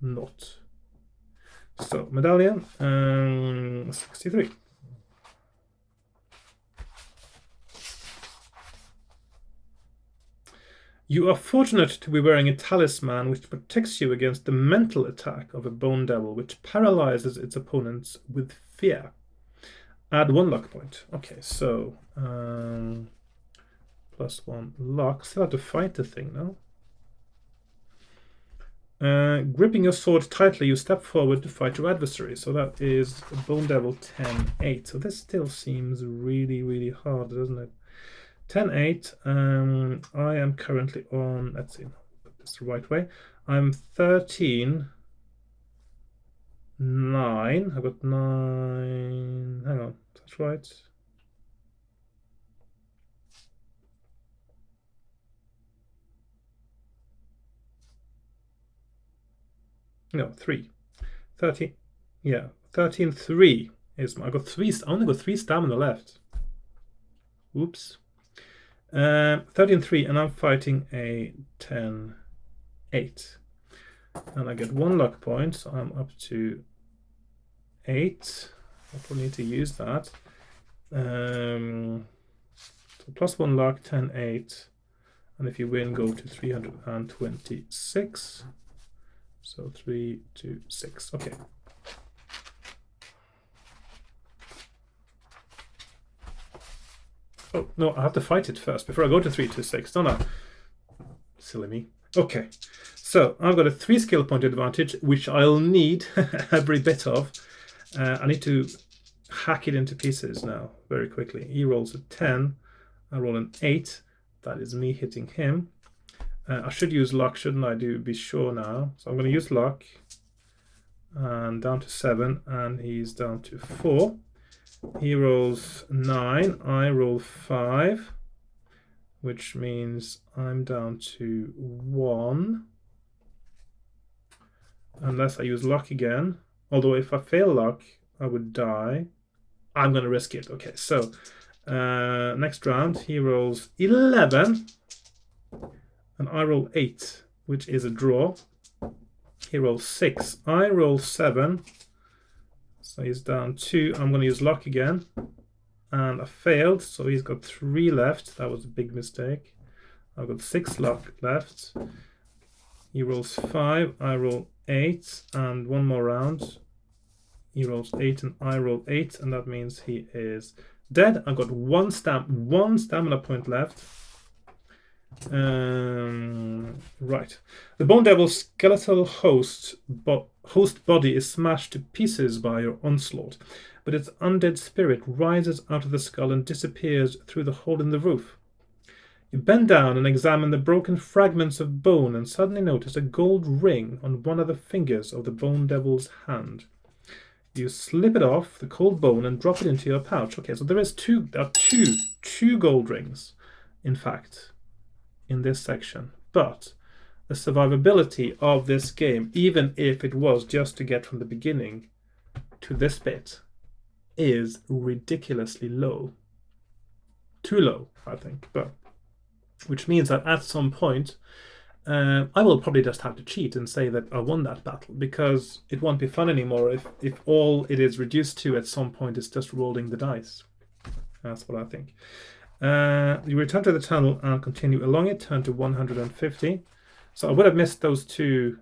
Speaker 1: not. So, medallion, 63. You are fortunate to be wearing a talisman which protects you against the mental attack of a bone devil, which paralyzes its opponents with fear. Add 1 luck point. Okay, so +1 luck. Still have to fight the thing now. Gripping your sword tightly, you step forward to fight your adversary. So that is Bone Devil 10-8. So this still seems really, really hard, doesn't it? 10-8. I am currently on, let's see, put this the right way. I'm 13-9. I've got 9. Hang on, that's right. No, 3. 13. Yeah, 13-3 is my. I only got 3 stamina left. Oops. 13-3, and I'm fighting a 10-8. And I get 1 luck point, so I'm up to 8. I probably need to use that. So +1 luck, 10-8. And if you win, go to 326. So 3, 2, 6. Okay. Oh, no, I have to fight it first before I go to 3, 2, 6, don't I? Silly me. Okay, so I've got a 3 skill point advantage, which I'll need every bit of. I need to hack it into pieces now very quickly. He rolls a 10. I roll an 8. That is me hitting him. I should use luck, shouldn't I? Be sure now. So I'm going to use luck. And down to 7, and he's down to 4. He rolls 9. I roll 5, which means I'm down to 1. Unless I use luck again. Although if I fail luck, I would die. I'm going to risk it. Okay, so next round, he rolls 11. And I roll 8, which is a draw. He rolls 6. I roll 7. So he's down 2. I'm going to use luck again. And I failed, so he's got 3 left. That was a big mistake. I've got 6 luck left. He rolls 5. I roll 8. And 1 more round. He rolls 8 and I roll 8. And that means he is dead. I've got 1 stamina point left. Right. The Bone Devil's skeletal host body is smashed to pieces by your onslaught, but its undead spirit rises out of the skull and disappears through the hole in the roof. You bend down and examine the broken fragments of bone and suddenly notice a gold ring on one of the fingers of the Bone Devil's hand. You slip it off the cold bone and drop it into your pouch. Okay, so there are two gold rings, in fact, in this section, but the survivability of this game, even if it was just to get from the beginning to this bit, is ridiculously low. Too low, I think, but which means that at some point I will probably just have to cheat and say that I won that battle, because it won't be fun anymore if all it is reduced to at some point is just rolling the dice. That's what I think. You return to the tunnel and continue along it. Turn to 150. So I would have missed those two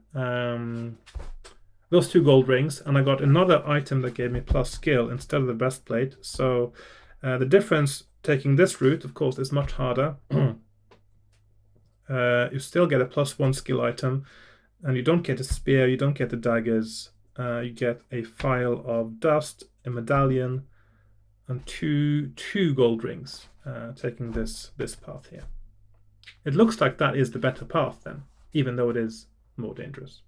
Speaker 1: gold rings, and I got another item that gave me plus skill instead of the breastplate. So the difference taking this route, of course, is much harder. You still get a +1 skill item, and you don't get a spear, you don't get the daggers. You get a file of dust, a medallion, and two gold rings, taking this path here. It looks like that is the better path then, even though it is more dangerous.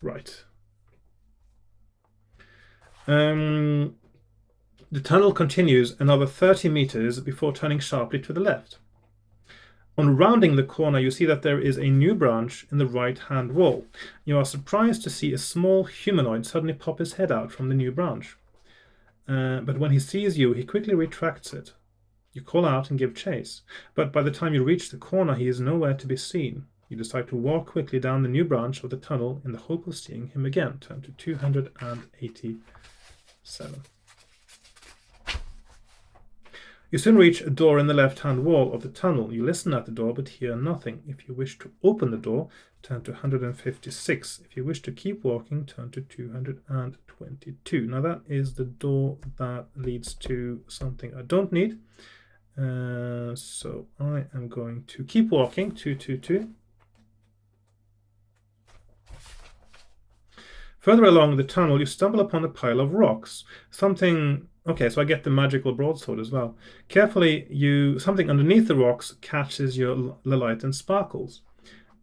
Speaker 1: Right. The tunnel continues another 30 meters before turning sharply to the left. On rounding the corner, you see that there is a new branch in the right-hand wall. You are surprised to see a small humanoid suddenly pop his head out from the new branch. But when he sees you, he quickly retracts it. You call out and give chase, but by the time you reach the corner, he is nowhere to be seen. You decide to walk quickly down the new branch of the tunnel in the hope of seeing him again. Turn to 287. You soon reach a door in the left-hand wall of the tunnel. You listen at the door but hear nothing. If you wish to open the door, turn to 156. If you wish to keep walking, turn to 222. Now that is the door that leads to something I don't need. So I am going to keep walking, 222. Further along the tunnel, you stumble upon a pile of rocks. Okay, so I get the magical broadsword as well. Carefully, something underneath the rocks catches the light and sparkles.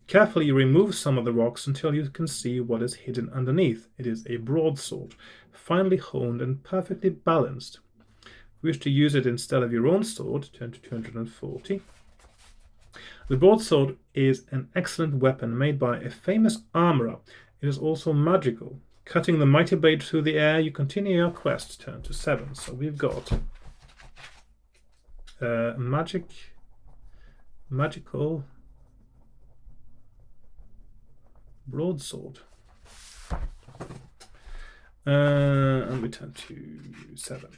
Speaker 1: Carefully, you remove some of the rocks until you can see what is hidden underneath. It is a broadsword, finely honed and perfectly balanced. If you wish to use it instead of your own sword, turn to 240. The broadsword is an excellent weapon made by a famous armorer. It is also magical. Cutting the mighty blade through the air, you continue your quest. Turn to 7. So we've got magical broadsword. And we turn to 7.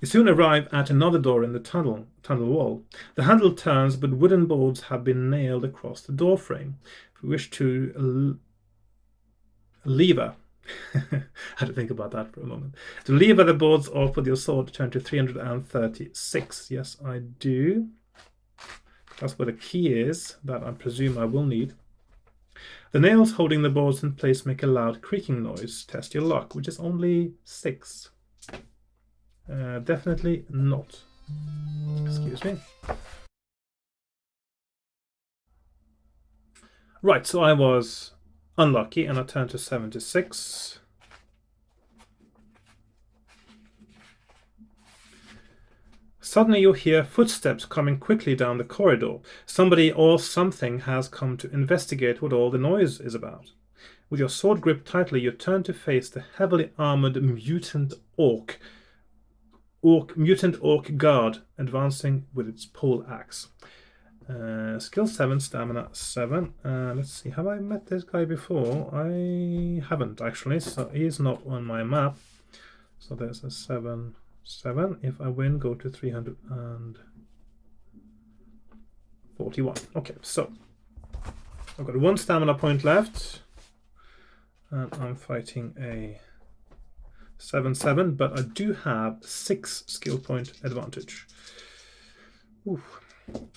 Speaker 1: You soon arrive at another door in the tunnel wall. The handle turns, but wooden boards have been nailed across the door frame. If you wish to lever, I had to think about that for a moment. To lever the boards off with your sword, turn to 336. Yes, I do. That's where the key is, that I presume I will need. The nails holding the boards in place make a loud creaking noise. Test your luck, which is only 6. Definitely not. Excuse me. Right, so I was unlucky and I turned to 76. Suddenly you hear footsteps coming quickly down the corridor. Somebody or something has come to investigate what all the noise is about. With your sword gripped tightly, you turn to face the heavily armored mutant orc guard advancing with its pole axe. Skill 7, stamina 7. Let's see, have I met this guy before? I haven't actually, so he's not on my map. So there's a 7. If I win, go to 341. Okay, so I've got 1 stamina point left, and I'm fighting a 7/7, but I do have 6 skill point advantage. Ooh.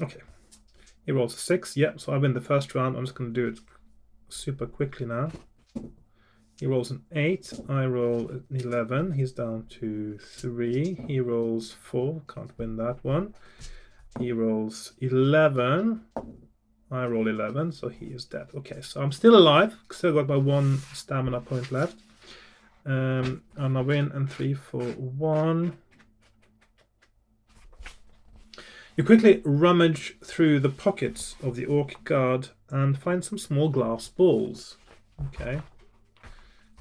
Speaker 1: Okay, he rolls a 6. Yeah, so I win the first round. I'm just going to do it super quickly now. He rolls an 8. I roll an 11. He's down to 3. He rolls 4. Can't win that one. He rolls 11. I roll 11, so he is dead. Okay, so I'm still alive. Still got my 1 stamina point left. And I win and 341. You quickly rummage through the pockets of the orc guard and find some small glass balls. Okay.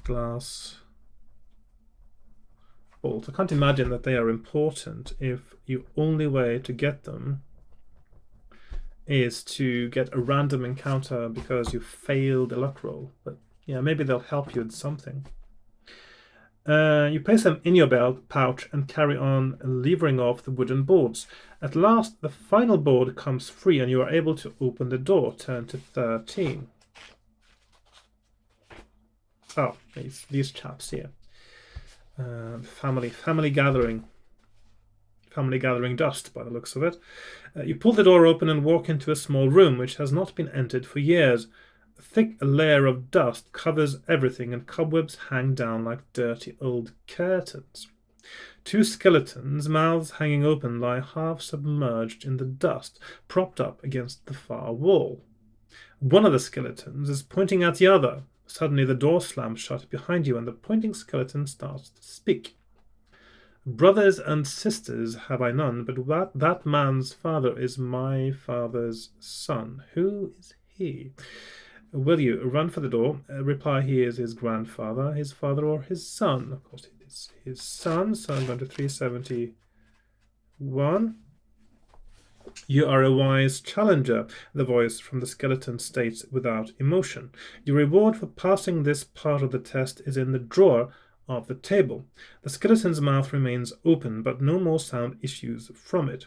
Speaker 1: Glass balls. I can't imagine that they are important if your only way to get them is to get a random encounter because you failed a luck roll. But yeah, maybe they'll help you with something. You place them in your belt pouch and carry on levering off the wooden boards. At last, the final board comes free and you are able to open the door. Turn to 13. Oh, these chaps here. Family gathering. Family gathering dust, by the looks of it. You pull the door open and walk into a small room which has not been entered for years. A thick layer of dust covers everything and cobwebs hang down like dirty old curtains. 2 skeletons, mouths hanging open, lie half submerged in the dust, propped up against the far wall. One of the skeletons is pointing at the other. Suddenly the door slams shut behind you and the pointing skeleton starts to speak. Brothers and sisters have I none, but that man's father is my father's son. Who is he? Will you run for the door? Reply he is his grandfather, his father, or his son. Of course, it is his son, so I'm going to 371. You are a wise challenger, the voice from the skeleton states without emotion. Your reward for passing this part of the test is in the drawer of the table. The skeleton's mouth remains open, but no more sound issues from it.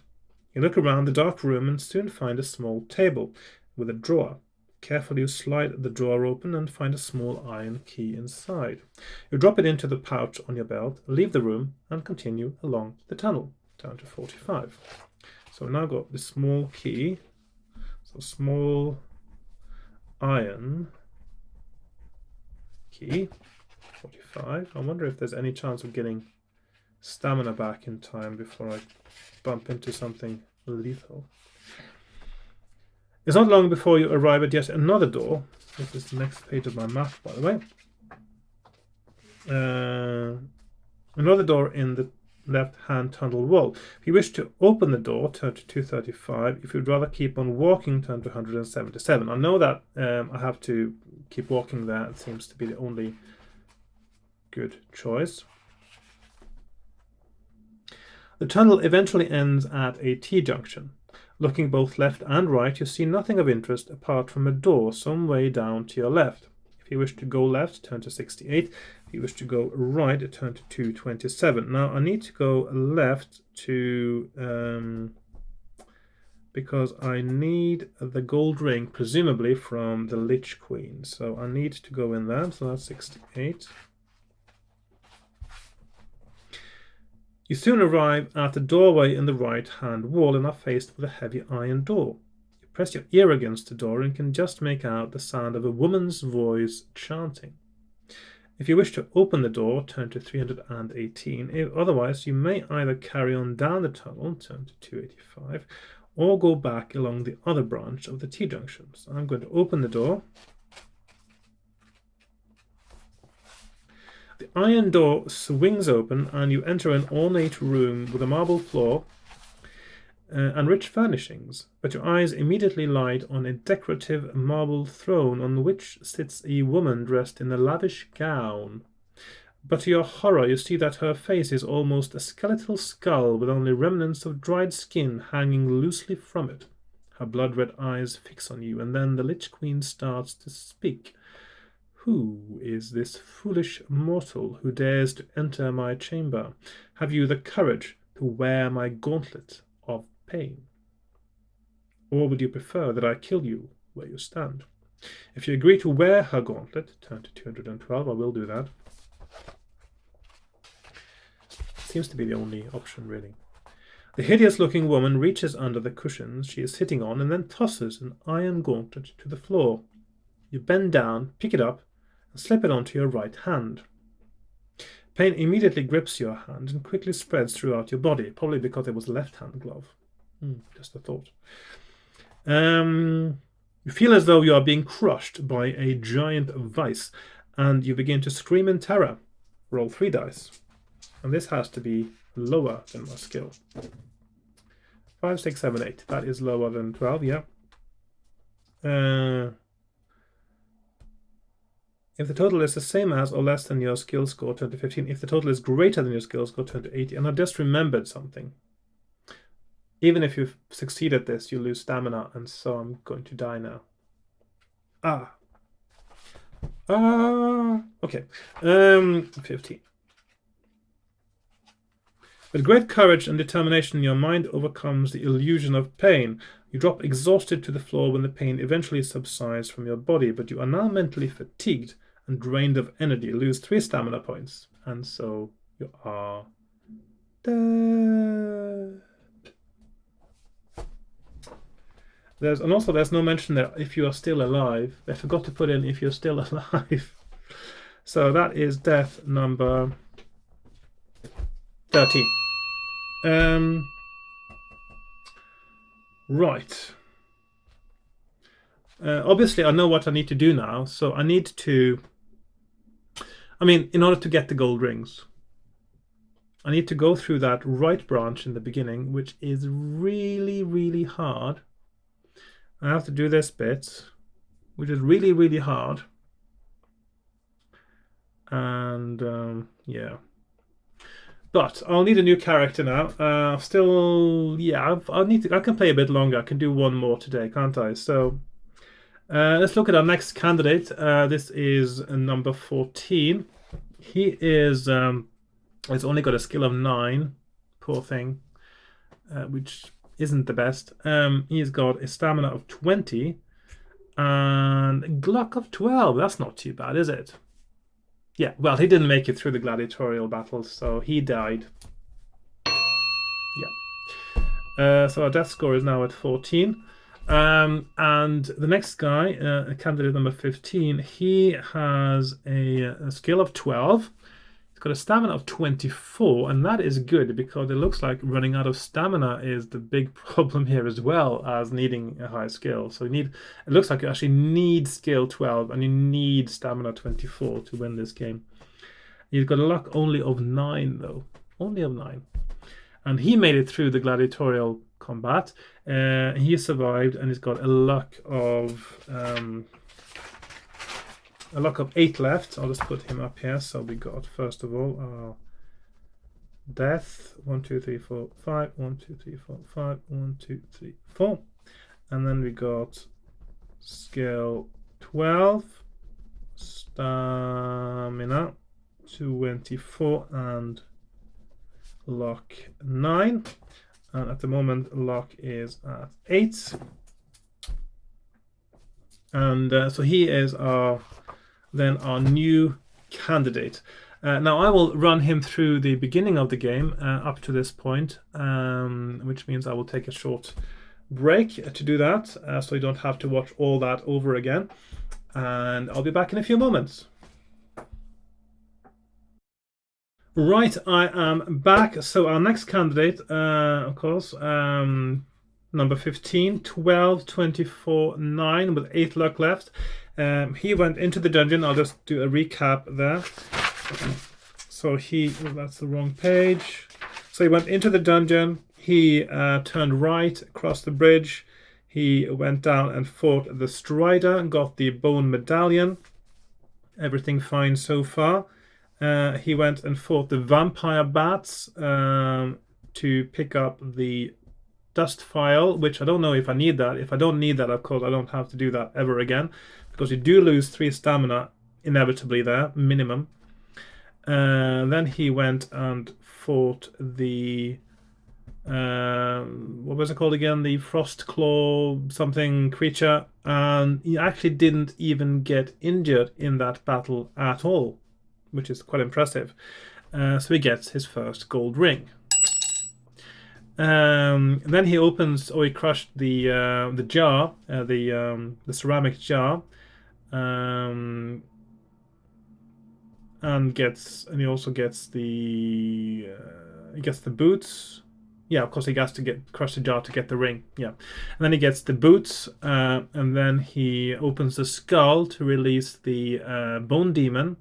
Speaker 1: You look around the dark room and soon find a small table with a drawer. Carefully you slide the drawer open and find a small iron key inside. You drop it into the pouch on your belt, leave the room, and continue along the tunnel, down to 45. So we've now got this small key, so small iron key, 45. I wonder if there's any chance of getting stamina back in time before I bump into something lethal. It's not long before you arrive at yet another door. This is the next page of my map, by the way. Another door in the left-hand tunnel wall. If you wish to open the door, turn to 235. If you'd rather keep on walking, turn to 177. I know that I have to keep walking there. It seems to be the only good choice. The tunnel eventually ends at a T-junction. Looking both left and right, you see nothing of interest apart from a door some way down to your left. If you wish to go left, turn to 68. If you wish to go right, turn to 227. Now, I need to go left to... because I need the gold ring, presumably from the Lich Queen. So I need to go in there, so that's 68. You soon arrive at the doorway in the right-hand wall and are faced with a heavy iron door. You press your ear against the door and can just make out the sound of a woman's voice chanting. If you wish to open the door, turn to 318. If otherwise, you may either carry on down the tunnel, turn to 285, or go back along the other branch of the T-junction. So I'm going to open the door. The iron door swings open and you enter an ornate room with a marble floor and rich furnishings, but your eyes immediately light on a decorative marble throne on which sits a woman dressed in a lavish gown. But to your horror, you see that her face is almost a skeletal skull with only remnants of dried skin hanging loosely from it. Her blood-red eyes fix on you, and then the Lich Queen starts to speak. Who is this foolish mortal who dares to enter my chamber? Have you the courage to wear my gauntlet of pain? Or would you prefer that I kill you where you stand? If you agree to wear her gauntlet, turn to 212, I will do that. Seems to be the only option, really. The hideous-looking woman reaches under the cushions she is sitting on and then tosses an iron gauntlet to the floor. You bend down, pick it up, and slip it onto your right hand. Pain immediately grips your hand and quickly spreads throughout your body, probably because it was a left-hand glove. Just a thought. You feel as though you are being crushed by a giant vice, and you begin to scream in terror. Roll 3 dice. And this has to be lower than my skill. 5, 6, 7, 8. That is lower than 12, yeah. If the total is the same as or less than your skill score, turn to 15. If the total is greater than your skill score, turn to 80. And I just remembered something. Even if you've succeeded this, you lose stamina, and so I'm going to die now. Okay. 15. With great courage and determination, your mind overcomes the illusion of pain. You drop exhausted to the floor when the pain eventually subsides from your body, but you are now mentally fatigued and drained of energy. You lose 3 stamina points, and so you are dead. There's no mention there if you are still alive. I forgot to put in if you're still alive. So that is death number 13. Right. Obviously, I know what I need to do now. So I need to... in order to get the gold rings, I need to go through that right branch in the beginning, which is really, really hard. I have to do this bit. which is really, really hard. And yeah. But I'll need a new character now. Still, yeah, I'll need to. I can play a bit longer. I can do one more today, can't I? So let's look at our next candidate. This is number 14. He is. He's only got a skill of 9. Poor thing, which isn't the best. He's got a stamina of 20 and a Glock of 12. That's not too bad, is it? Yeah, well, he didn't make it through the gladiatorial battles, so he died. Yeah. So our death score is now at 14. And the next guy, candidate number 15, he has a skill of 12. He's got a stamina of 24, and that is good because it looks like running out of stamina is the big problem here as well as needing a high skill. So it looks like you actually need skill 12 and you need stamina 24 to win this game. He's got a luck only of 9 though, only of 9. And he made it through the gladiatorial combat. He survived and he's got a luck of 8 left. I'll just put him up here. So we got, first of all, death. 1, 2, 3, 4, 5. 1, 2, 3, 4, 5. 1, 2, 3, 4. And then we got skill 12. Stamina 24 and luck 9. And at the moment, luck is at 8. And so he is our new candidate. Now I will run him through the beginning of the game up to this point, which means I will take a short break to do that, so you don't have to watch all that over again. And I'll be back in a few moments. Right, I am back. So our next candidate, of course, number 15, 12, 24, 9 with 8 luck left. He went into the dungeon. I'll just do a recap there. So that's the wrong page. So he went into the dungeon. He turned right across the bridge. He went down and fought the Soreide and got the bone medallion. Everything fine so far. He went and fought the vampire bats to pick up the dust file, which I don't know if I need that. If I don't need that, of course, I don't have to do that ever again, because you do lose 3 stamina inevitably there, minimum. Then he went and fought the what was it called again? The frost claw something creature, and he actually didn't even get injured in that battle at all, which is quite impressive. So he gets his first gold ring. Then he he crushed the jar, the ceramic jar, and he also gets the boots. Yeah, of course he has to crush the jar to get the ring. Yeah, and then he gets the boots, and then he opens the skull to release the bone demon.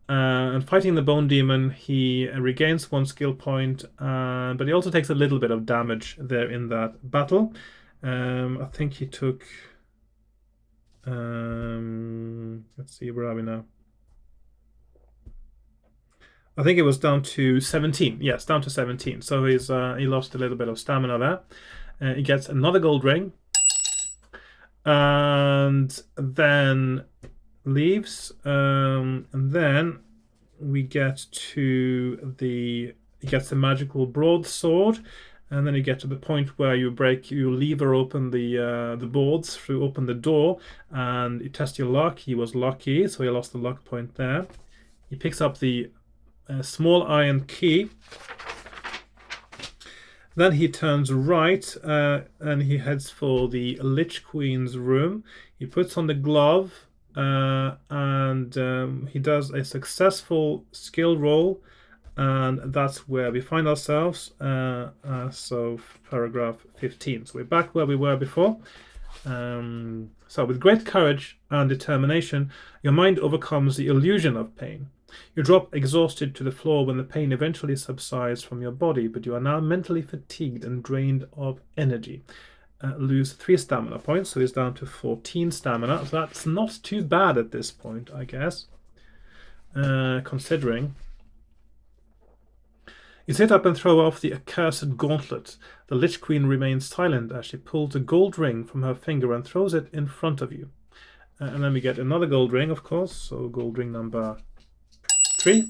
Speaker 1: And fighting the bone demon, he regains 1 skill point, but he also takes a little bit of damage there in that battle. I think he took. Let's see, where are we now? I think it was down to 17. Yes, down to 17. So he lost a little bit of stamina there. He gets another gold ring, and then leaves. And then we get to he gets the magical broadsword, and then you get to the point where you lever open the boards open the door, and you test your luck. He was lucky, so he lost the luck point there. He picks up the small iron key. Then he turns right and he heads for the Lich Queen's room. He puts on the glove, and he does a successful skill roll, and that's where we find ourselves. So paragraph 15. So we're back where we were before. So with great courage and determination, your mind overcomes the illusion of pain. You drop exhausted to the floor when the pain eventually subsides from your body, but you are now mentally fatigued and drained of energy. lose 3 stamina points, so he's down to 14 stamina. So that's not too bad at this point, I guess, considering. You sit up and throw off the accursed gauntlet. The Lich Queen remains silent as she pulls a gold ring from her finger and throws it in front of you. And then we get another gold ring, of course, so gold ring number 3.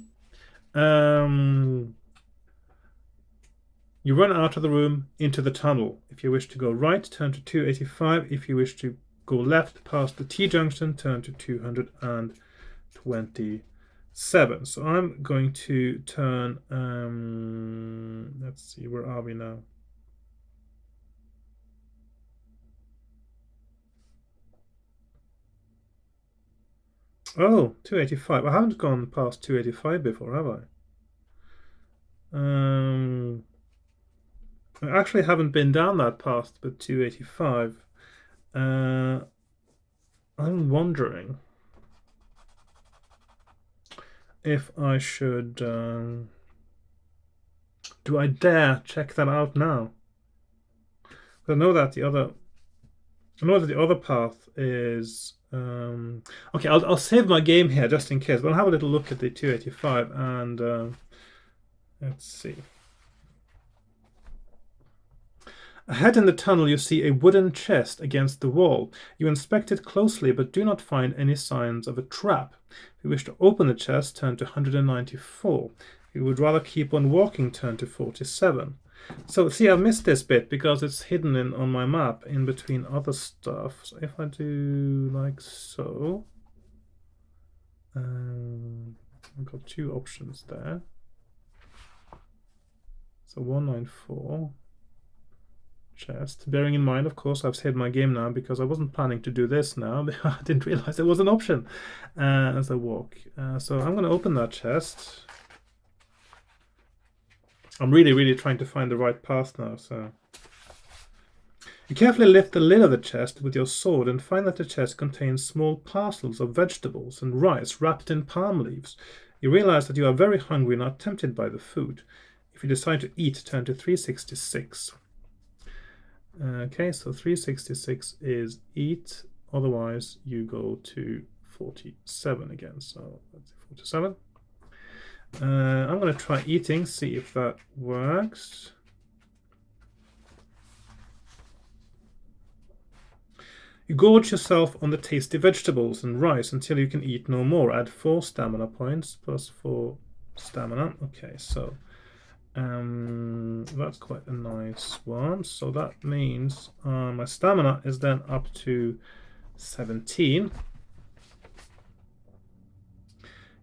Speaker 1: You run out of the room into the tunnel. If you wish to go right, turn to 285. If you wish to go left past the T-junction, turn to 227. So I'm going to turn, let's see, where are we now? Oh, 285. I haven't gone past 285 before, have I? I actually haven't been down that path with 285. I'm wondering if I should... do I dare check that out now? I know that the other path is... okay, I'll save my game here just in case, but I'll have a little look at the 285 and let's see. Ahead in the tunnel you see a wooden chest against the wall. You inspect it closely but do not find any signs of a trap. If you wish to open the chest, turn to 194. If you would rather keep on walking, turn to 47. So see, I've missed this bit because it's hidden on my map in between other stuff. So if I do like so, I've got 2 options there. So 194. Chest. Bearing in mind, of course, I've saved my game now because I wasn't planning to do this now. I didn't realize it was an option as I walk. So I'm going to open that chest. I'm really trying to find the right path now. So you carefully lift the lid of the chest with your sword and find that the chest contains small parcels of vegetables and rice wrapped in palm leaves. You realize that you are very hungry and are tempted by the food. If you decide to eat, turn to 366. Okay, so 366 is eat, otherwise you go to 47 again. So that's 47. I'm going to try eating, see if that works. You gorge yourself on the tasty vegetables and rice until you can eat no more. Add 4 stamina points, plus 4 stamina. Okay, so that's quite a nice one. So that means my stamina is then up to 17.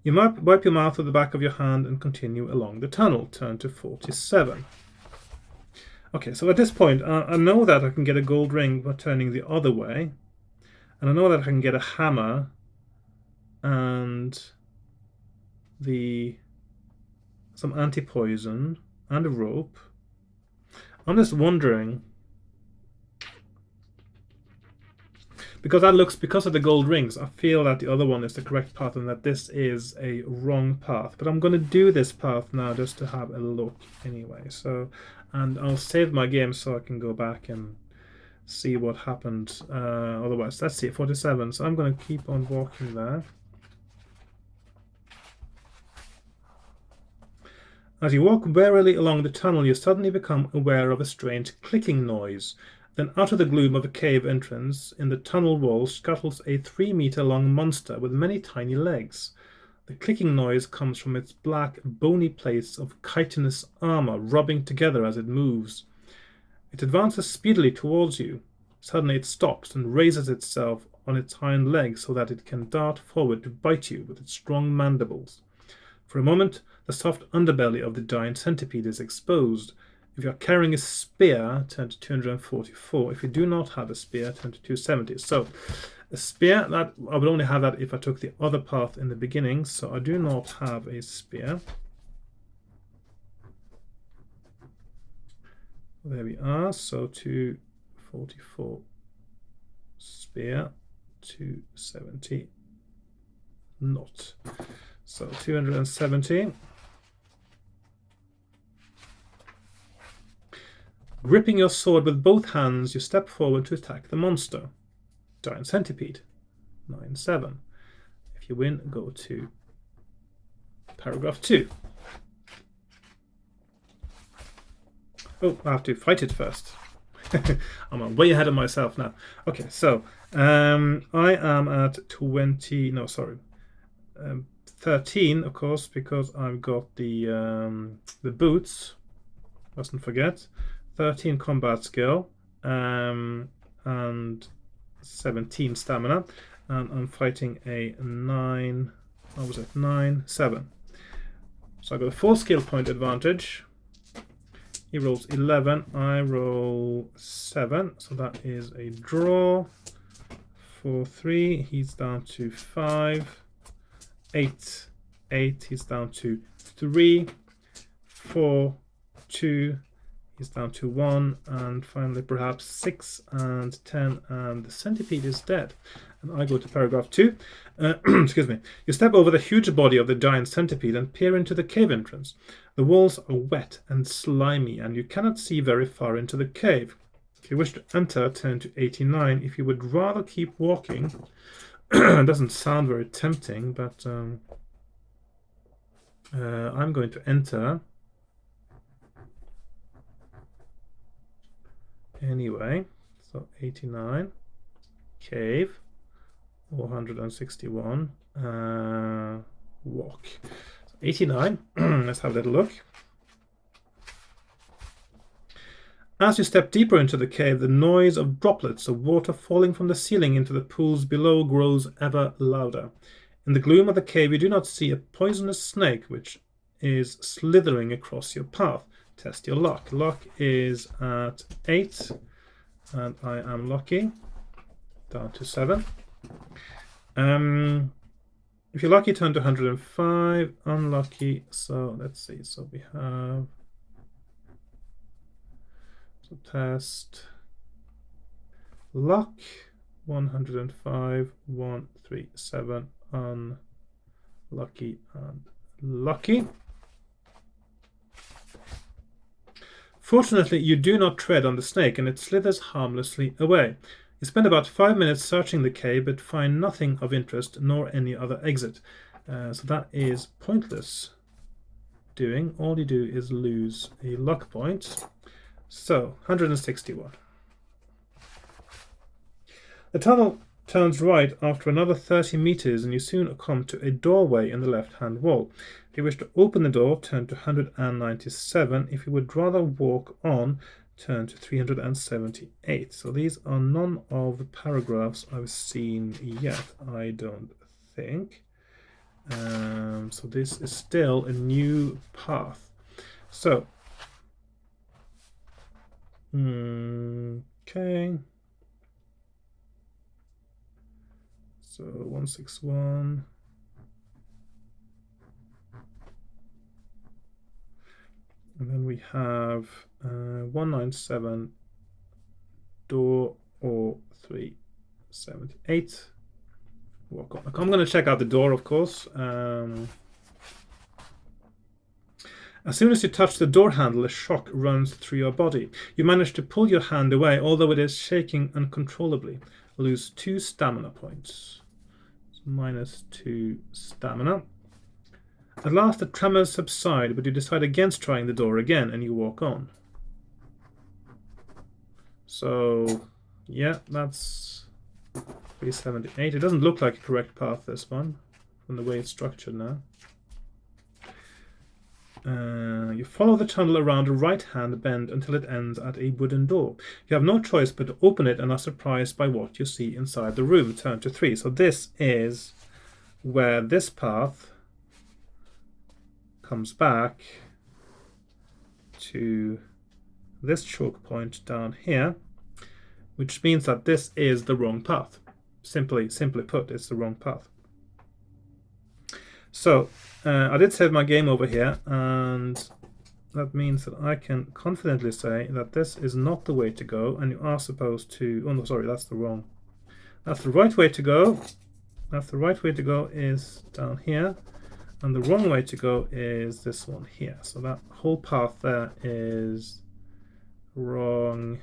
Speaker 1: You might wipe your mouth with the back of your hand and continue along the tunnel. Turn to 47. Okay, so at this point, I know that I can get a gold ring by turning the other way. And I know that I can get a hammer and some anti-poison and a rope. I'm just wondering, because of the gold rings, I feel that the other one is the correct path and that this is a wrong path. But I'm going to do this path now just to have a look anyway. So, and I'll save my game so I can go back and see what happened. Otherwise, let's see, 47. So I'm going to keep on walking there. As you walk warily along the tunnel, you suddenly become aware of a strange clicking noise. Then out of the gloom of a cave entrance in the tunnel wall scuttles a 3-meter-long monster with many tiny legs. The clicking noise comes from its black, bony plates of chitinous armor rubbing together as it moves. It advances speedily towards you. Suddenly it stops and raises itself on its hind legs so that it can dart forward to bite you with its strong mandibles. For a moment, the soft underbelly of the giant centipede is exposed. If you are carrying a spear, turn to 244. If you do not have a spear, turn to 270. So, a spear, that I would only have that if I took the other path in the beginning, so I do not have a spear. There we are, so 244 spear, 270 not. So 270. Gripping your sword with both hands, you step forward to attack the monster. Giant centipede. 9-7. If you win, go to paragraph 2. Oh, I have to fight it first. I'm way ahead of myself now. Okay, so I am at 20. No, sorry, 13, of course, because I've got the boots. Mustn't forget. 13 combat skill and 17 stamina, and I'm fighting a 9. What was it? 9-7. So I got a 4 skill point advantage. He rolls 11, I roll 7, so that is a draw. 4-3, he's down to 5. 8, he's down to 3. 4-2, he's down to 1, and finally perhaps 6 and 10, and the centipede is dead. And I go to paragraph 2. Excuse me. You step over the huge body of the giant centipede and peer into the cave entrance. The walls are wet and slimy, and you cannot see very far into the cave. If you wish to enter, turn to 89. If you would rather keep walking, it doesn't sound very tempting, but I'm going to enter anyway. So 89, cave, 461, walk. So 89, let's have a little look. As you step deeper into the cave, the noise of droplets of water falling from the ceiling into the pools below grows ever louder. In the gloom of the cave, you do not see a poisonous snake which is slithering across your path. Test your luck. Luck is at 8, and I am lucky. Down to 7. If you're lucky, turn to 105. Unlucky, so let's see. So we have test luck 105, 137, unlucky and lucky. Fortunately, you do not tread on the snake, and it slithers harmlessly away. You spend about 5 minutes searching the cave, but find nothing of interest nor any other exit. So that is pointless doing. All you do is lose a luck point. So 161. The tunnel turns right after another 30 meters, and you soon come to a doorway in the left-hand wall. If you wish to open the door, turn to 197. If you would rather walk on, turn to 378. So these are none of the paragraphs I've seen yet, I don't think. So this is still a new path. So, okay. So 161. And then we have 197, door, or 378. Walk on. I'm going to check out the door, of course. As soon as you touch the door handle, a shock runs through your body. You manage to pull your hand away, although it is shaking uncontrollably. Lose 2 stamina points. So -2 stamina. At last the tremors subside, but you decide against trying the door again, and you walk on. So, yeah, that's 378. It doesn't look like a correct path, this one, from the way it's structured now. You follow the tunnel around a right-hand bend until it ends at a wooden door. You have no choice but to open it and are surprised by what you see inside the room. Turn to 3. So this is where this path comes back to this choke point down here, which means that this is the wrong path. Simply put, it's the wrong path. So I did save my game over here, and that means that I can confidently say that this is not the way to go, and you are supposed to... Oh no, sorry, that's the right way to go. The right way to go is down here, and the wrong way to go is this one here. So that whole path there is wrong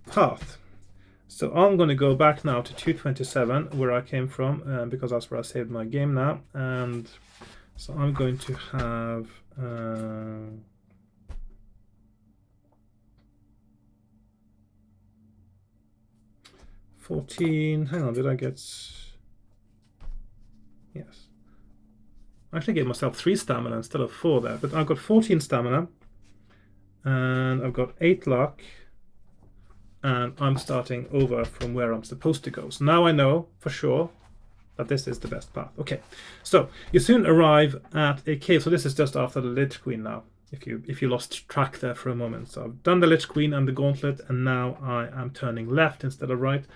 Speaker 1: path. So I'm going to go back now to 227, where I came from, because that's where I saved my game now. And so I'm going to have 14. Hang on, did I get... Yes. I actually gave myself 3 stamina instead of 4 there, but I've got 14 stamina, and I've got 8 luck, and I'm starting over from where I'm supposed to go. So now I know for sure that this is the best path. Okay, so you soon arrive at a cave. So this is just after the Lich Queen now, if you lost track there for a moment. So I've done the Lich Queen and the Gauntlet, and now I am turning left instead of right,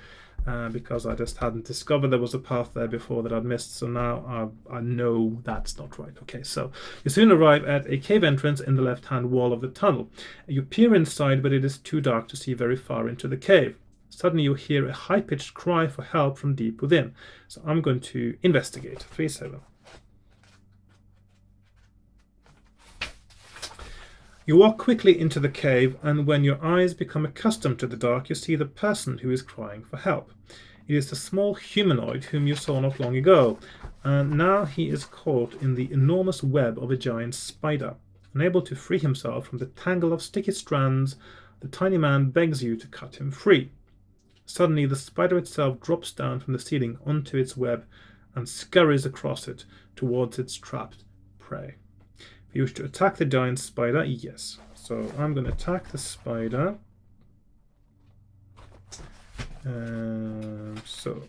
Speaker 1: because I just hadn't discovered there was a path there before that I'd missed. So now I know that's not right. Okay, so you soon arrive at a cave entrance in the left-hand wall of the tunnel. You peer inside, but it is too dark to see very far into the cave. Suddenly you hear a high-pitched cry for help from deep within. So I'm going to investigate. 3-7. You walk quickly into the cave, and when your eyes become accustomed to the dark, you see the person who is crying for help. It is the small humanoid whom you saw not long ago, and now he is caught in the enormous web of a giant spider. Unable to free himself from the tangle of sticky strands, the tiny man begs you to cut him free. Suddenly, the spider itself drops down from the ceiling onto its web and scurries across it towards its trapped prey. If you wish to attack the giant spider, yes. So I'm going to attack the spider. So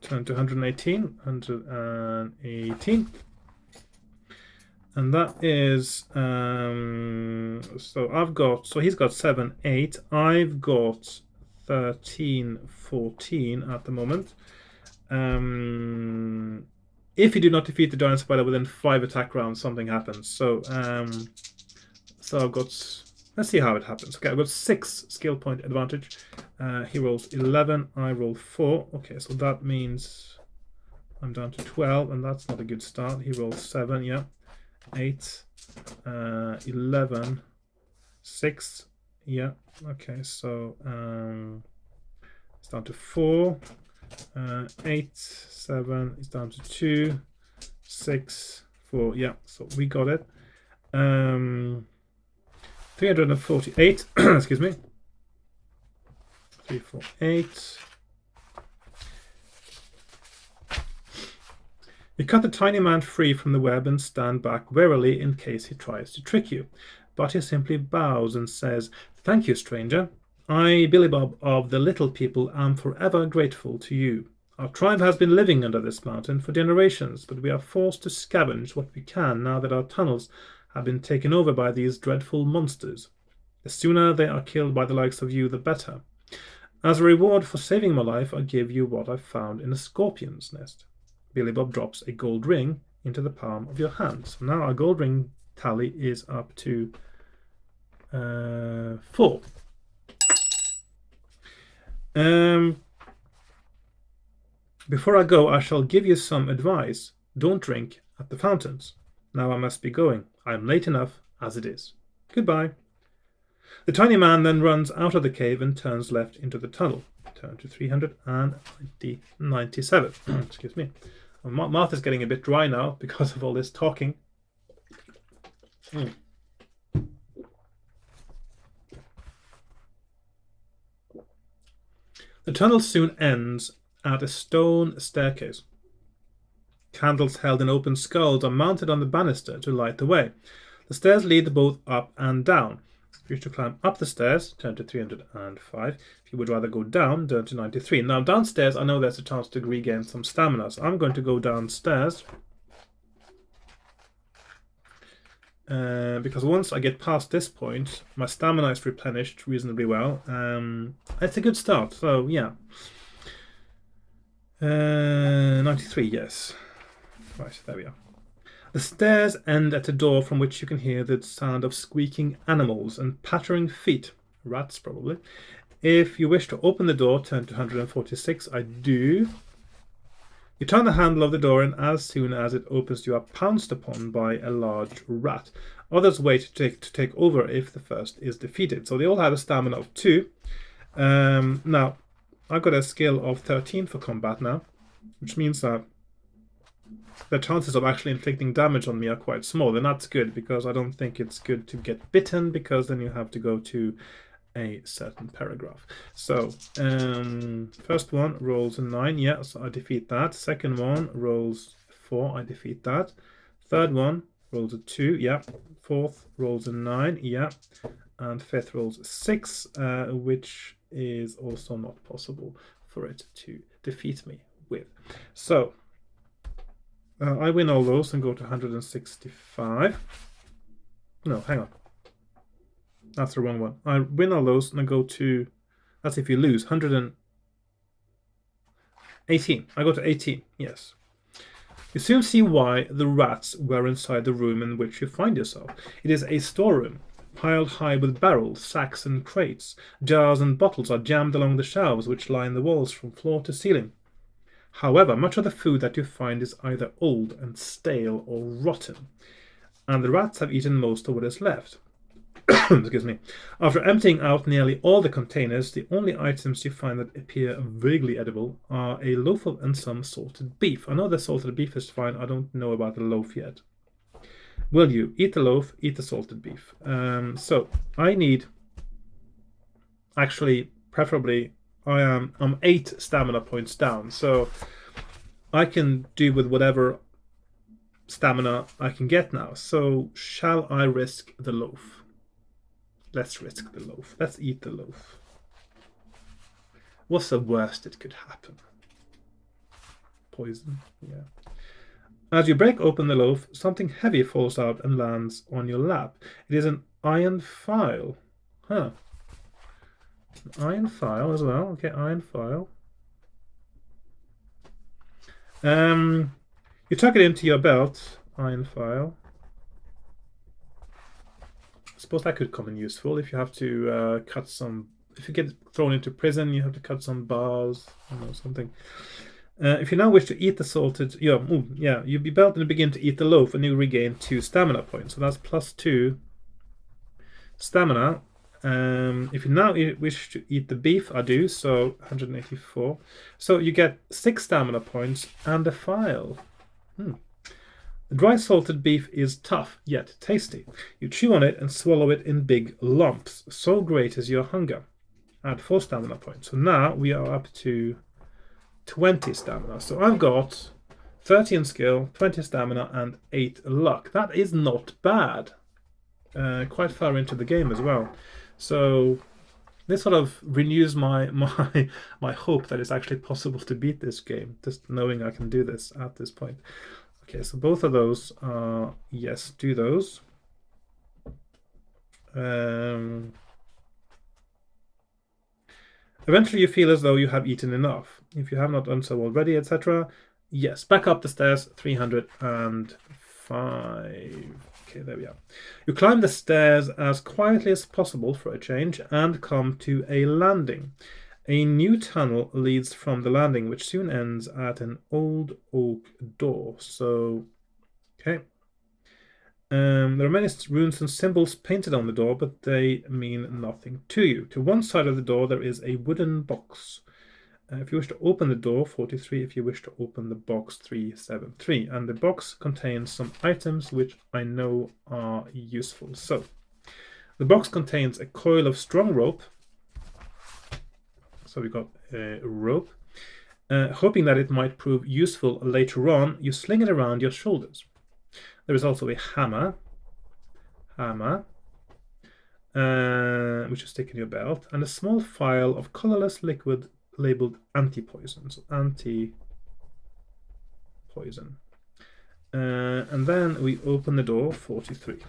Speaker 1: turn to 118, 118. And that is, so he's got 7, 8. I've got 13, 14 at the moment. If you do not defeat the giant spider within 5 attack rounds, something happens. So I've got, let's see how it happens. Okay, I've got 6 skill point advantage. He rolls 11, I roll 4. Okay, so that means I'm down to 12, and that's not a good start. He rolls 7, yeah. 8, 11, 6, yeah. Okay, so it's down to 4, 8, 7, it's down to 2, 6, 4, yeah, so we got it. 348, excuse me. 3, 4, 8. You cut the tiny man free from the web and stand back warily in case he tries to trick you. But he simply bows and says, "Thank you, stranger. I, Billy Bob of the Little People, am forever grateful to you. Our tribe has been living under this mountain for generations, but we are forced to scavenge what we can now that our tunnels have been taken over by these dreadful monsters. The sooner they are killed by the likes of you, the better. As a reward for saving my life, I give you what I found in a scorpion's nest." Billy Bob drops a gold ring into the palm of your hand. So now our gold ring tally is up to 4. Before I go, I shall give you some advice. Don't drink at the fountains. Now I must be going. I am late enough as it is. Goodbye. The tiny man then runs out of the cave and turns left into the tunnel. Turn to 397. Excuse me. My mouth is getting a bit dry now because of all this talking. The tunnel soon ends at a stone staircase. Candles held in open skulls are mounted on the banister to light the way. The stairs lead both up and down. If you wish to climb up the stairs, turn to 305. If you would rather go down, turn to 93. Now downstairs, I know there's a chance to regain some stamina, so I'm going to go downstairs. Because once I get past this point, my stamina is replenished reasonably well. It's a good start, so yeah. 93, yes. Right, there we are. The stairs end at a door from which you can hear the sound of squeaking animals and pattering feet. Rats, probably. If you wish to open the door, turn to 146. I do. You turn the handle of the door, and as soon as it opens, you are pounced upon by a large rat. Others wait to take over if the first is defeated. So they all have a stamina of 2. Now, I've got a skill of 13 for combat now, which means that the chances of actually inflicting damage on me are quite small, and that's good because I don't think it's good to get bitten, because then you have to go to a certain paragraph. So first one rolls a 9, yeah, so I defeat that. Second one rolls 4, I defeat that. Third one rolls a 2, yeah. Fourth rolls a 9, yeah. And fifth rolls a 6, which is also not possible for it to defeat me with. So I win all those and go to 165. No, hang on. That's the wrong one. I win all those and I go to, that's if you lose, 118. I go to 18, yes. You soon see why the rats were inside the room in which you find yourself. It is a storeroom, piled high with barrels, sacks and crates. Jars and bottles are jammed along the shelves which line the walls from floor to ceiling. However, much of the food that you find is either old and stale or rotten, and the rats have eaten most of what is left. Excuse me. After emptying out nearly all the containers, the only items you find that appear vaguely edible are a loaf of and some salted beef. I know the salted beef is fine. I don't know about the loaf yet. Will you eat the loaf, eat the salted beef? So I need, actually, preferably, I'm 8 stamina points down, so I can do with whatever stamina I can get now. So shall I risk the loaf? Let's risk the loaf. Let's eat the loaf. What's the worst that could happen? Poison, yeah. As you break open the loaf, something heavy falls out and lands on your lap. It is an iron file. Huh. An iron file as well. Okay, iron file. You tuck it into your belt. Iron file. I suppose that could come in useful if you have to cut some. If you get thrown into prison, you have to cut some bars, something. If you now wish to eat the salted, you be belt and begin to eat the loaf, and you regain 2 stamina points. So that's plus 2 stamina. If you now wish to eat the beef, I do, so 184. So you get 6 stamina points and a file. The dry salted beef is tough, yet tasty. You chew on it and swallow it in big lumps. So great is your hunger. Add 4 stamina points. So now we are up to 20 stamina. So I've got 13 skill, 20 stamina, and 8 luck. That is not bad. Quite far into the game as well. So this sort of renews my hope that it's actually possible to beat this game, just knowing I can do this at this point. Okay, so both of those are, yes, do those. Eventually you feel as though you have eaten enough. If you have not done so already, etc. Yes, back up the stairs, 305. Okay, there we are. You climb the stairs as quietly as possible for a change and come to a landing. A new tunnel leads from the landing, which soon ends at an old oak door. So, okay. There are many runes and symbols painted on the door, but they mean nothing to you. To one side of the door, there is a wooden box. If you wish to open the door, 43. If you wish to open the box, 373. And the box contains some items which I know are useful. So, the box contains a coil of strong rope. So we got a rope. Hoping that it might prove useful later on, you sling it around your shoulders. There is also a hammer, which you stick in your belt, and a small phial of colorless liquid labeled anti-poison. So anti-poison. And then we open the door, 43.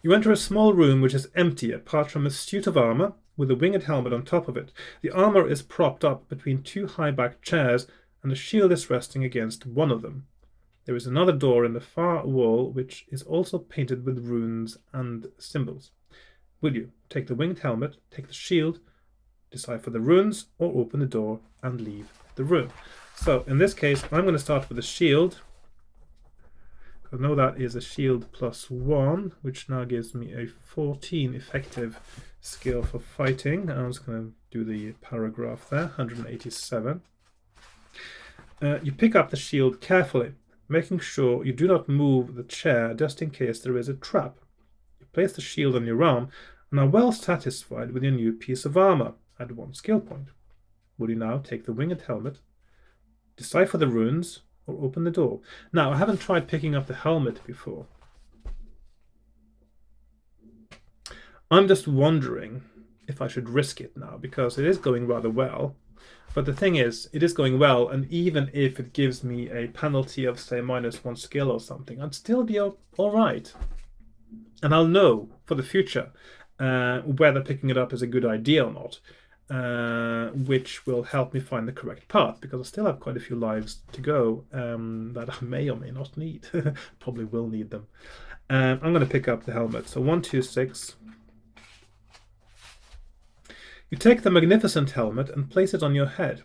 Speaker 1: You enter a small room which is empty apart from a suit of armor with a winged helmet on top of it. The armor is propped up between 2 high-backed chairs, and a shield is resting against one of them. There is another door in the far wall which is also painted with runes and symbols. Will you take the winged helmet, take the shield, decipher the runes, or open the door and leave the room. So in this case, I'm going to start with a shield. I know that is a shield +1, which now gives me a 14 effective skill for fighting. I'm just going to do the paragraph there, 187. You pick up the shield carefully, making sure you do not move the chair just in case there is a trap. You place the shield on your arm and are well satisfied with your new piece of armor. Add 1 skill point. Will you now take the winged helmet, decipher the runes, or open the door? Now, I haven't tried picking up the helmet before. I'm just wondering if I should risk it now, because it is going rather well. But the thing is, it is going well, and even if it gives me a penalty of, say, -1 skill or something, I'd still be all right. And I'll know for the future whether picking it up is a good idea or not. Which will help me find the correct path, because I still have quite a few lives to go that I may or may not need. Probably will need them. I'm going to pick up the helmet. So 1, 2, 6. You take the magnificent helmet and place it on your head.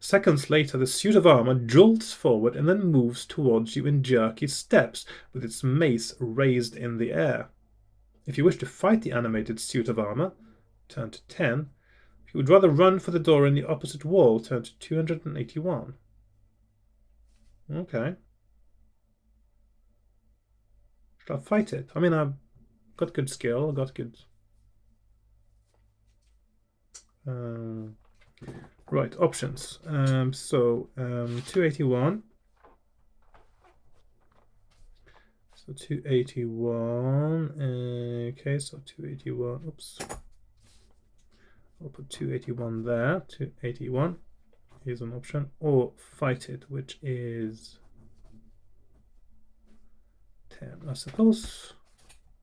Speaker 1: Seconds later, the suit of armor jolts forward and then moves towards you in jerky steps, with its mace raised in the air. If you wish to fight the animated suit of armor, turn to 10. If you would rather run for the door in the opposite wall, turn to 281. Okay. Should I fight it? I mean, I've got good skill, I've got good... right, options. 281. So 281. Okay, so 281. Oops. I'll put 281 there. 281 is an option. Or fight it, which is 10. I suppose.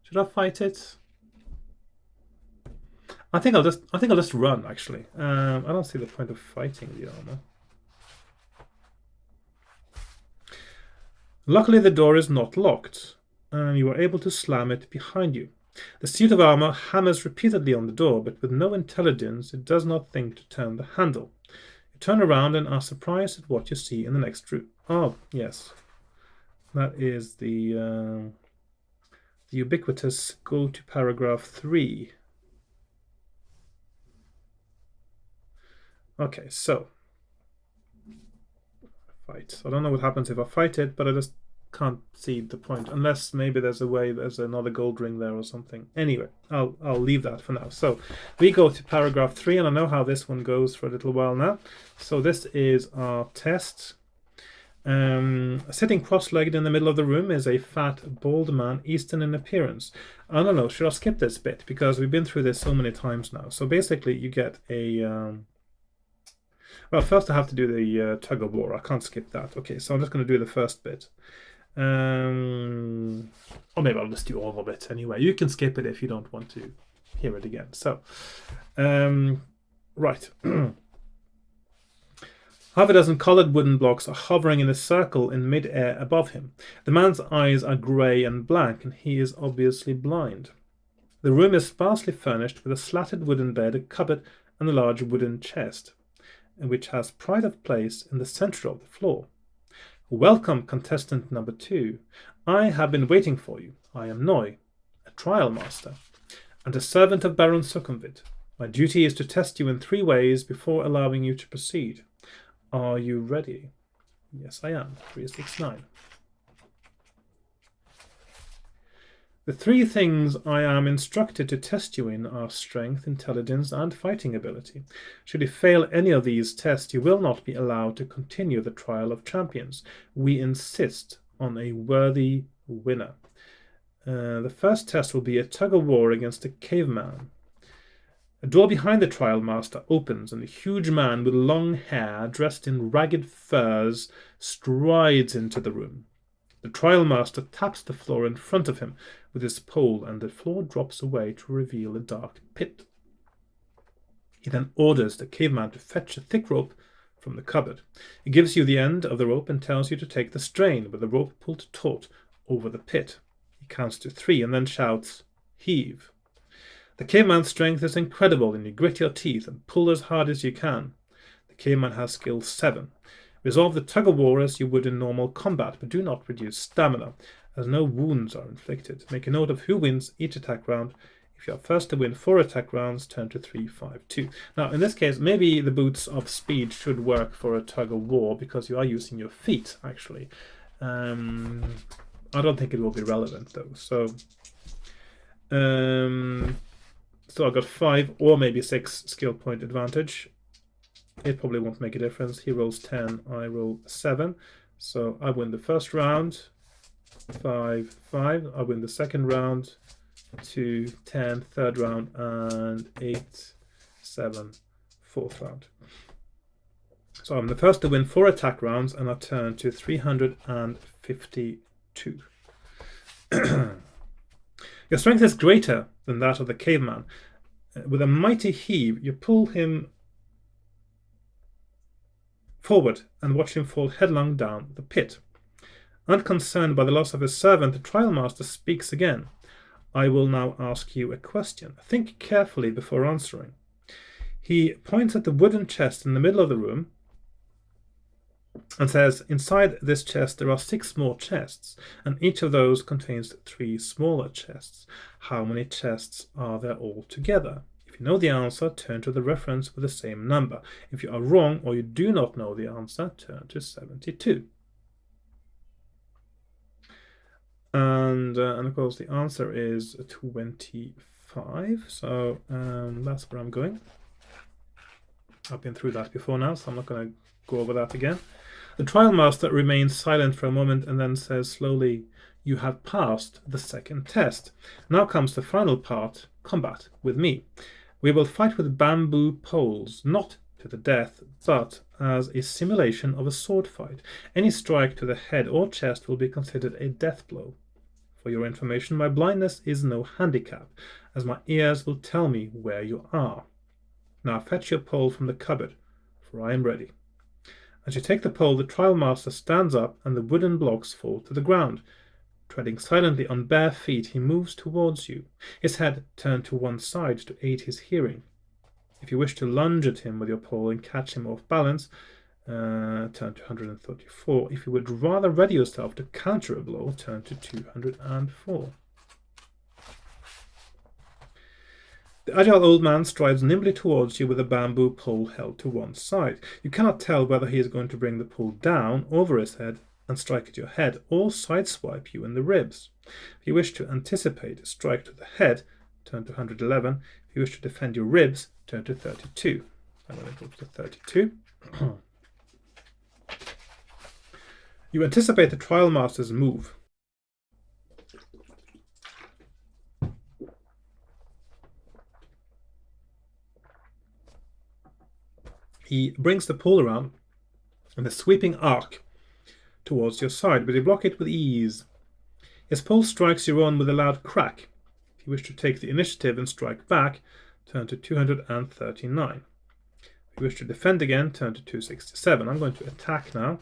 Speaker 1: Should I fight it? I think I'll just run, actually. I don't see the point of fighting the armor. Luckily, the door is not locked, and you are able to slam it behind you. The suit of armor hammers repeatedly on the door, but with no intelligence, it does not think to turn the handle. You turn around and are surprised at what you see in the next room. Oh, yes. That is the ubiquitous go to paragraph 3. Okay, so fight. I don't know what happens if I fight it, but I just can't see the point, unless maybe there's a way, there's another gold ring there or something. Anyway, I'll leave that for now. So we go to paragraph 3, and I know how this one goes for a little while now. So this is our test. Sitting cross-legged in the middle of the room is a fat, bald man, Eastern in appearance. I don't know, should I skip this bit? Because we've been through this so many times now. So basically you get a... well, first I have to do the Tug of War. I can't skip that. Okay, so I'm just going to do the first bit. Or maybe I'll just do all of it anyway. You can skip it if you don't want to hear it again. So, right. Half a dozen colored wooden blocks are hovering in a circle in mid-air above him. The man's eyes are grey and blank, and he is obviously blind. The room is sparsely furnished with a slatted wooden bed, a cupboard, and a large wooden chest, which has pride of place in the center of the floor. Welcome, contestant number 2. I have been waiting for you. I am Noy, a trial master, and a servant of Baron Succumvit. My duty is to test you in 3 ways before allowing you to proceed. Are you ready? Yes, I am. 369. The 3 things I am instructed to test you in are strength, intelligence, and fighting ability. Should you fail any of these tests, you will not be allowed to continue the trial of champions. We insist on a worthy winner. The first test will be a tug of war against a caveman. A door behind the trial master opens, and a huge man with long hair, dressed in ragged furs, strides into the room. The trial master taps the floor in front of him with his pole, and the floor drops away to reveal a dark pit. He then orders the caveman to fetch a thick rope from the cupboard. He gives you the end of the rope and tells you to take the strain, with the rope pulled taut over the pit. He counts to 3 and then shouts, "Heave." The caveman's strength is incredible, and you grit your teeth and pull as hard as you can. The caveman has skill 7. Resolve the Tug of War as you would in normal combat, but do not reduce stamina, as no wounds are inflicted. Make a note of who wins each attack round. If you are first to win 4 attack rounds, turn to 3, 5, 2. Now, in this case, maybe the boots of speed should work for a Tug of War, because you are using your feet, actually. I don't think it will be relevant, though. So I got 5 or maybe 6 skill point advantage. It probably won't make a difference. He rolls 10, I roll 7. So I win the first round, 5, 5. I win the second round, 2, 10, third round, and 8, 7, fourth round. So I'm the first to win 4 attack rounds, and I turn to 352. Your strength is greater than that of the caveman. With a mighty heave, you pull him forward and watch him fall headlong down the pit. Unconcerned by the loss of his servant, the trial master speaks again. I will now ask you a question. Think carefully before answering. He points at the wooden chest in the middle of the room and says, inside this chest there are 6 small chests, and each of those contains 3 smaller chests. How many chests are there altogether? If you know the answer, turn to the reference with the same number. If you are wrong or you do not know the answer, turn to 72. And of course the answer is 25. So that's where I'm going. I've been through that before now, so I'm not going to go over that again. The trial master remains silent for a moment and then says slowly, you have passed the second test. Now comes the final part, combat with me. We will fight with bamboo poles, not to the death, but as a simulation of a sword fight. Any strike to the head or chest will be considered a death blow. For your information, my blindness is no handicap, as my ears will tell me where you are. Now fetch your pole from the cupboard, for I am ready. As you take the pole, the trial master stands up and the wooden blocks fall to the ground. Treading silently on bare feet, he moves towards you, his head turned to one side to aid his hearing. If you wish to lunge at him with your pole and catch him off balance, turn to 134. If you would rather ready yourself to counter a blow, turn to 204. The agile old man strides nimbly towards you with a bamboo pole held to one side. You cannot tell whether he is going to bring the pole down over his head and strike at your head, or sideswipe you in the ribs. If you wish to anticipate a strike to the head, turn to 111. If you wish to defend your ribs, turn to 32. I'm going to go to 32. You anticipate the trial master's move. He brings the pole around in a sweeping arc towards your side, but you block it with ease. His pole strikes your own with a loud crack. If you wish to take the initiative and strike back, turn to 239. If you wish to defend again, turn to 267. I'm going to attack now.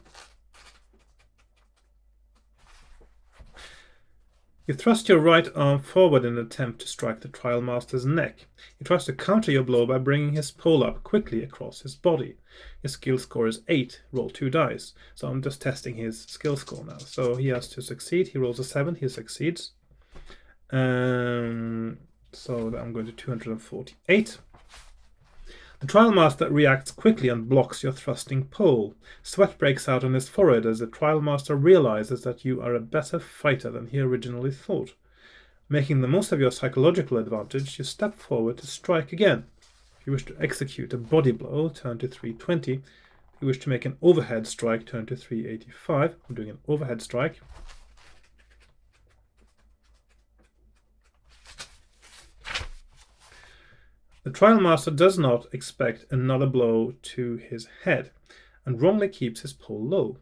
Speaker 1: You thrust your right arm forward in an attempt to strike the trial master's neck. He tries to counter your blow by bringing his pole up quickly across his body. His skill score is 8. Roll 2 dice. So I'm just testing his skill score now. So he has to succeed. He rolls a 7. He succeeds. So I'm going to 248. The trial master reacts quickly and blocks your thrusting pole. Sweat breaks out on his forehead as the trial master realizes that you are a better fighter than he originally thought. Making the most of your psychological advantage, you step forward to strike again. If you wish to execute a body blow, turn to 320. If you wish to make an overhead strike, turn to 385. I'm doing an overhead strike. The trial master does not expect another blow to his head and wrongly keeps his pole low.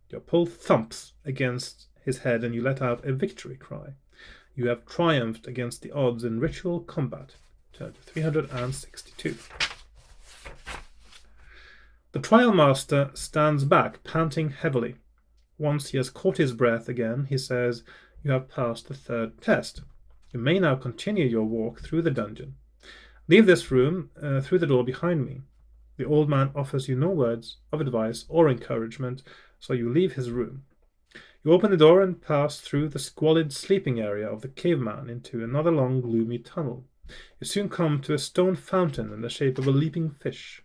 Speaker 1: Your pole thumps against his head and you let out a victory cry. You have triumphed against the odds in ritual combat. Turn to 362. The trial master stands back, panting heavily. Once he has caught his breath again, he says, you have passed the third test. You may now continue your walk through the dungeon. Leave this room through the door behind me. The old man offers you no words of advice or encouragement, so you leave his room. You open the door and pass through the squalid sleeping area of the caveman into another long, gloomy tunnel. You soon come to a stone fountain in the shape of a leaping fish.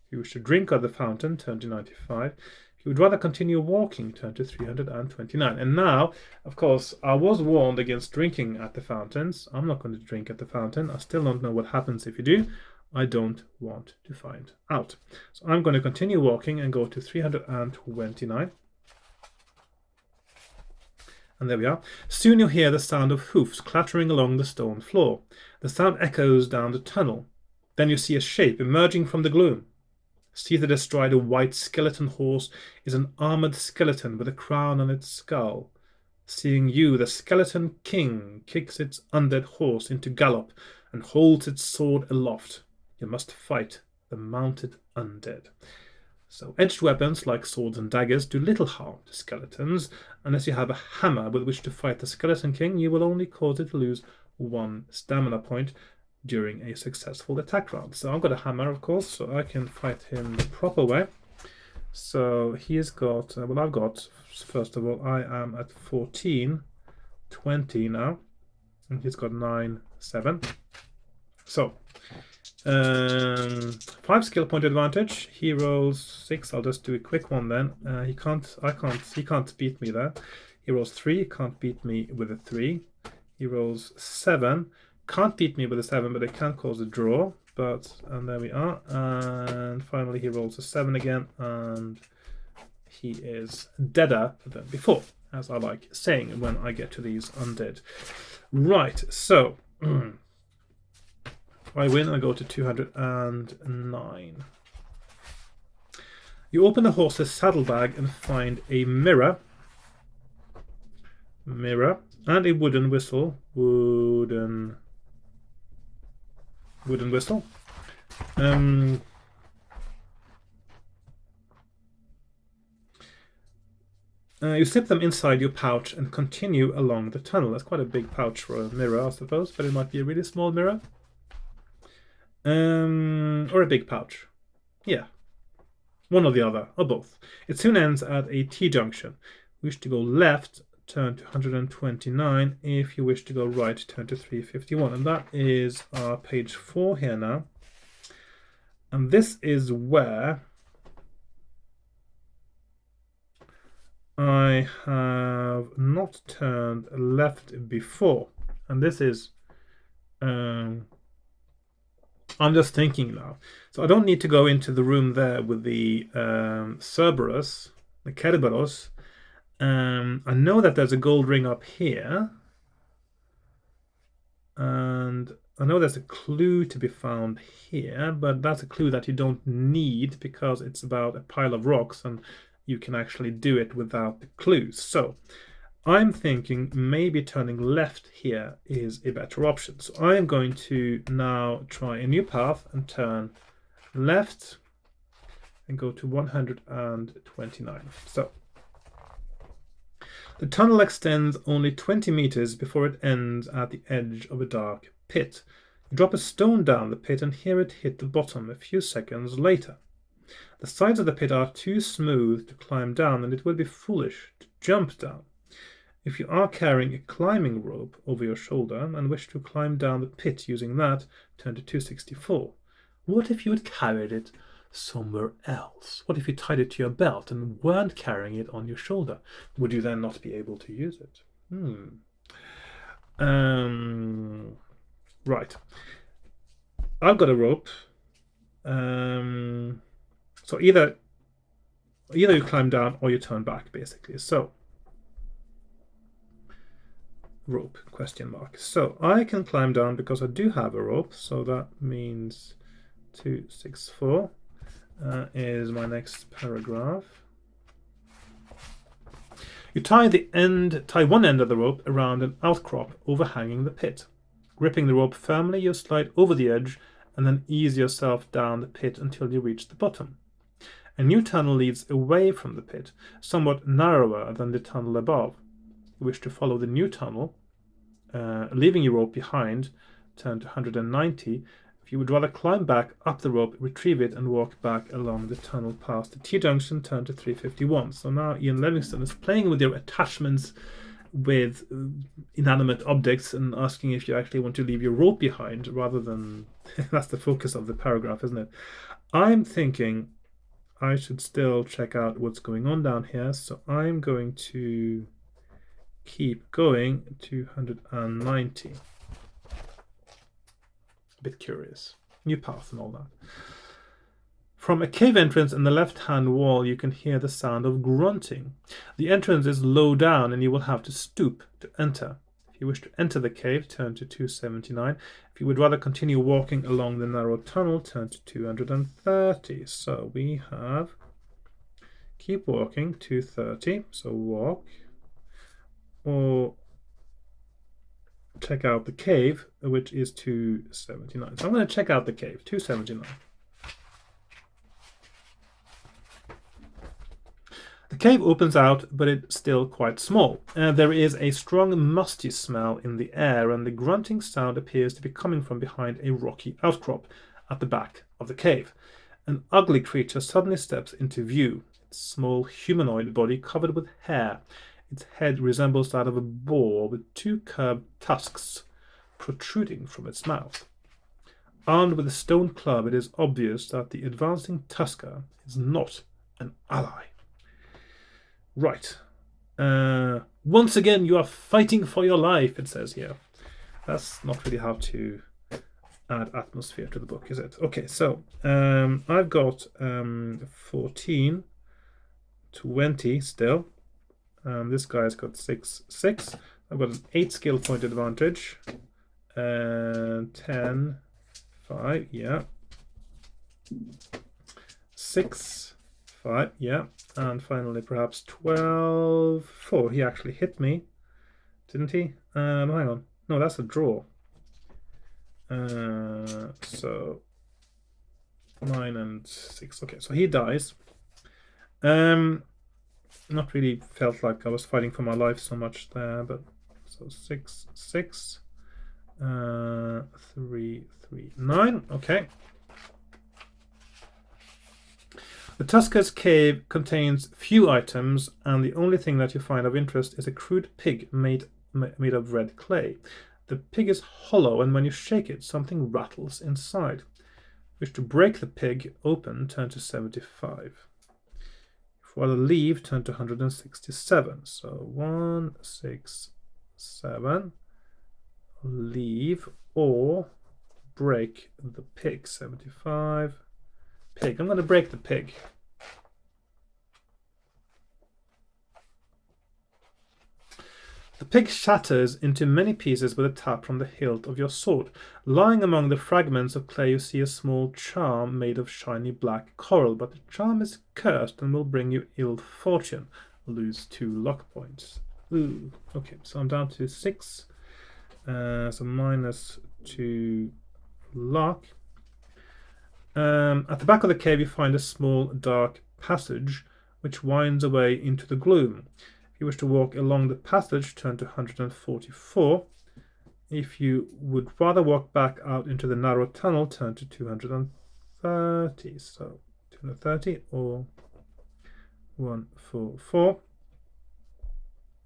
Speaker 1: If you wish to drink at the fountain, turn to 95. If you would rather continue walking, turn to 329. And now, of course, I was warned against drinking at the fountains. I'm not going to drink at the fountain. I still don't know what happens if you do. I don't want to find out. So I'm going to continue walking and go to 329. And there we are. Soon you hear the sound of hoofs clattering along the stone floor. The sound echoes down the tunnel. Then you see a shape emerging from the gloom. Seated astride a white skeleton horse is an armored skeleton with a crown on its skull. Seeing you, the skeleton king kicks its undead horse into gallop and holds its sword aloft. You must fight the mounted undead. So edged weapons like swords and daggers do little harm to skeletons. Unless you have a hammer with which to fight the skeleton king, you will only cause it to lose 1 stamina point during a successful attack round. So I've got a hammer, of course, so I can fight him the proper way. So he's got, well, I've got, first of all, I am at 14, 20 now, and he's got 9, 7. So 5 skill point advantage. He rolls 6. I'll just do a quick one then. He can't beat me there. He rolls 3. Can't beat me with a 3. He rolls 7. Can't beat me with a 7, but it can cause a draw. And there we are. And finally, he rolls a 7 again, and he is deader than before, as I like saying when I get to these undead. Right. So. I win, I go to 209. You open the horse's saddlebag and find a mirror, and a wooden whistle. Wooden whistle. You slip them inside your pouch and continue along the tunnel. That's quite a big pouch for a mirror, I suppose, but it might be a really small mirror. Or a big pouch. Yeah. One or the other, or both. It soon ends at a T-junction. Wish to go left, turn to 129. If you wish to go right, turn to 351. And that is page 4 here now. And this is where I have not turned left before. And this is... I'm just thinking now. So I don't need to go into the room there with the Cerberus, the Kerberos. I know that there's a gold ring up here. And I know there's a clue to be found here, but that's a clue that you don't need because it's about a pile of rocks and you can actually do it without the clues. So I'm thinking maybe turning left here is a better option. So I'm going to now try a new path and turn left and go to 129. So the tunnel extends only 20 meters before it ends at the edge of a dark pit. You drop a stone down the pit and hear it hit the bottom a few seconds later. The sides of the pit are too smooth to climb down, and it would be foolish to jump down. If you are carrying a climbing rope over your shoulder and wish to climb down the pit using that, turn to 264. What if you had carried it somewhere else? What if you tied it to your belt and weren't carrying it on your shoulder? Would you then not be able to use it? Right. I've got a rope. So either you climb down or you turn back, basically. So rope, question mark. So I can climb down because I do have a rope. So that means 264 is my next paragraph. You tie one end of the rope around an outcrop overhanging the pit. Gripping the rope firmly, you slide over the edge and then ease yourself down the pit until you reach the bottom. A new tunnel leads away from the pit, somewhat narrower than the tunnel above. You wish to follow the new tunnel. leaving your rope behind, turn to 190. If you would rather climb back up the rope, retrieve it, and walk back along the tunnel past the T-junction, turn to 351. So now Ian Livingstone is playing with your attachments with inanimate objects and asking if you actually want to leave your rope behind rather than... That's the focus of the paragraph, isn't it? I'm thinking I should still check out what's going on down here, so I'm going to keep going to 190. A bit curious. New path and all that. From a cave entrance in the left-hand wall, you can hear the sound of grunting. The entrance is low down and you will have to stoop to enter. If you wish to enter the cave, turn to 279. If you would rather continue walking along the narrow tunnel, turn to 230. So we have... Keep walking, 230. So walk. Or check out the cave, which is 279. So I'm going to check out the cave, 279. The cave opens out, but it's still quite small. There is a strong musty smell in the air, and the grunting sound appears to be coming from behind a rocky outcrop at the back of the cave. An ugly creature suddenly steps into view, its small humanoid body covered with hair. Its head resembles that of a boar with two curved tusks protruding from its mouth. Armed with a stone club, it is obvious that the advancing tusker is not an ally. Right. Once again, you are fighting for your life, it says here. That's not really how to add atmosphere to the book, is it? Okay, so I've got 14, 20 still. This guy's got 6. I've got an 8 skill point advantage. 10, 5, yeah. 6, 5, yeah. And finally, perhaps 12, 4. He actually hit me, didn't he? Hang on. No, that's a draw. So 9 and 6. Okay, so he dies. Not really felt like I was fighting for my life so much there, but so 6, 6, 3, 3, 9. Okay. The Tusker's cave contains few items, and the only thing that you find of interest is a crude pig made of red clay. The pig is hollow, and when you shake it, something rattles inside. Wish to break the pig open, turn to 75. If you want to leave, turn to 167. So 1, 6, 7. Leave or break the pig. 75. Pig. I'm going to break the pig. The pig shatters into many pieces with a tap from the hilt of your sword. Lying among the fragments of clay, you see a small charm made of shiny black coral, but the charm is cursed and will bring you ill fortune. Lose 2 luck points. Ooh. Okay, so I'm down to 6. So minus 2 luck. At the back of the cave, you find a small dark passage which winds away into the gloom. If you wish to walk along the passage, turn to 144. If you would rather walk back out into the narrow tunnel, turn to 230. So 230 or 144.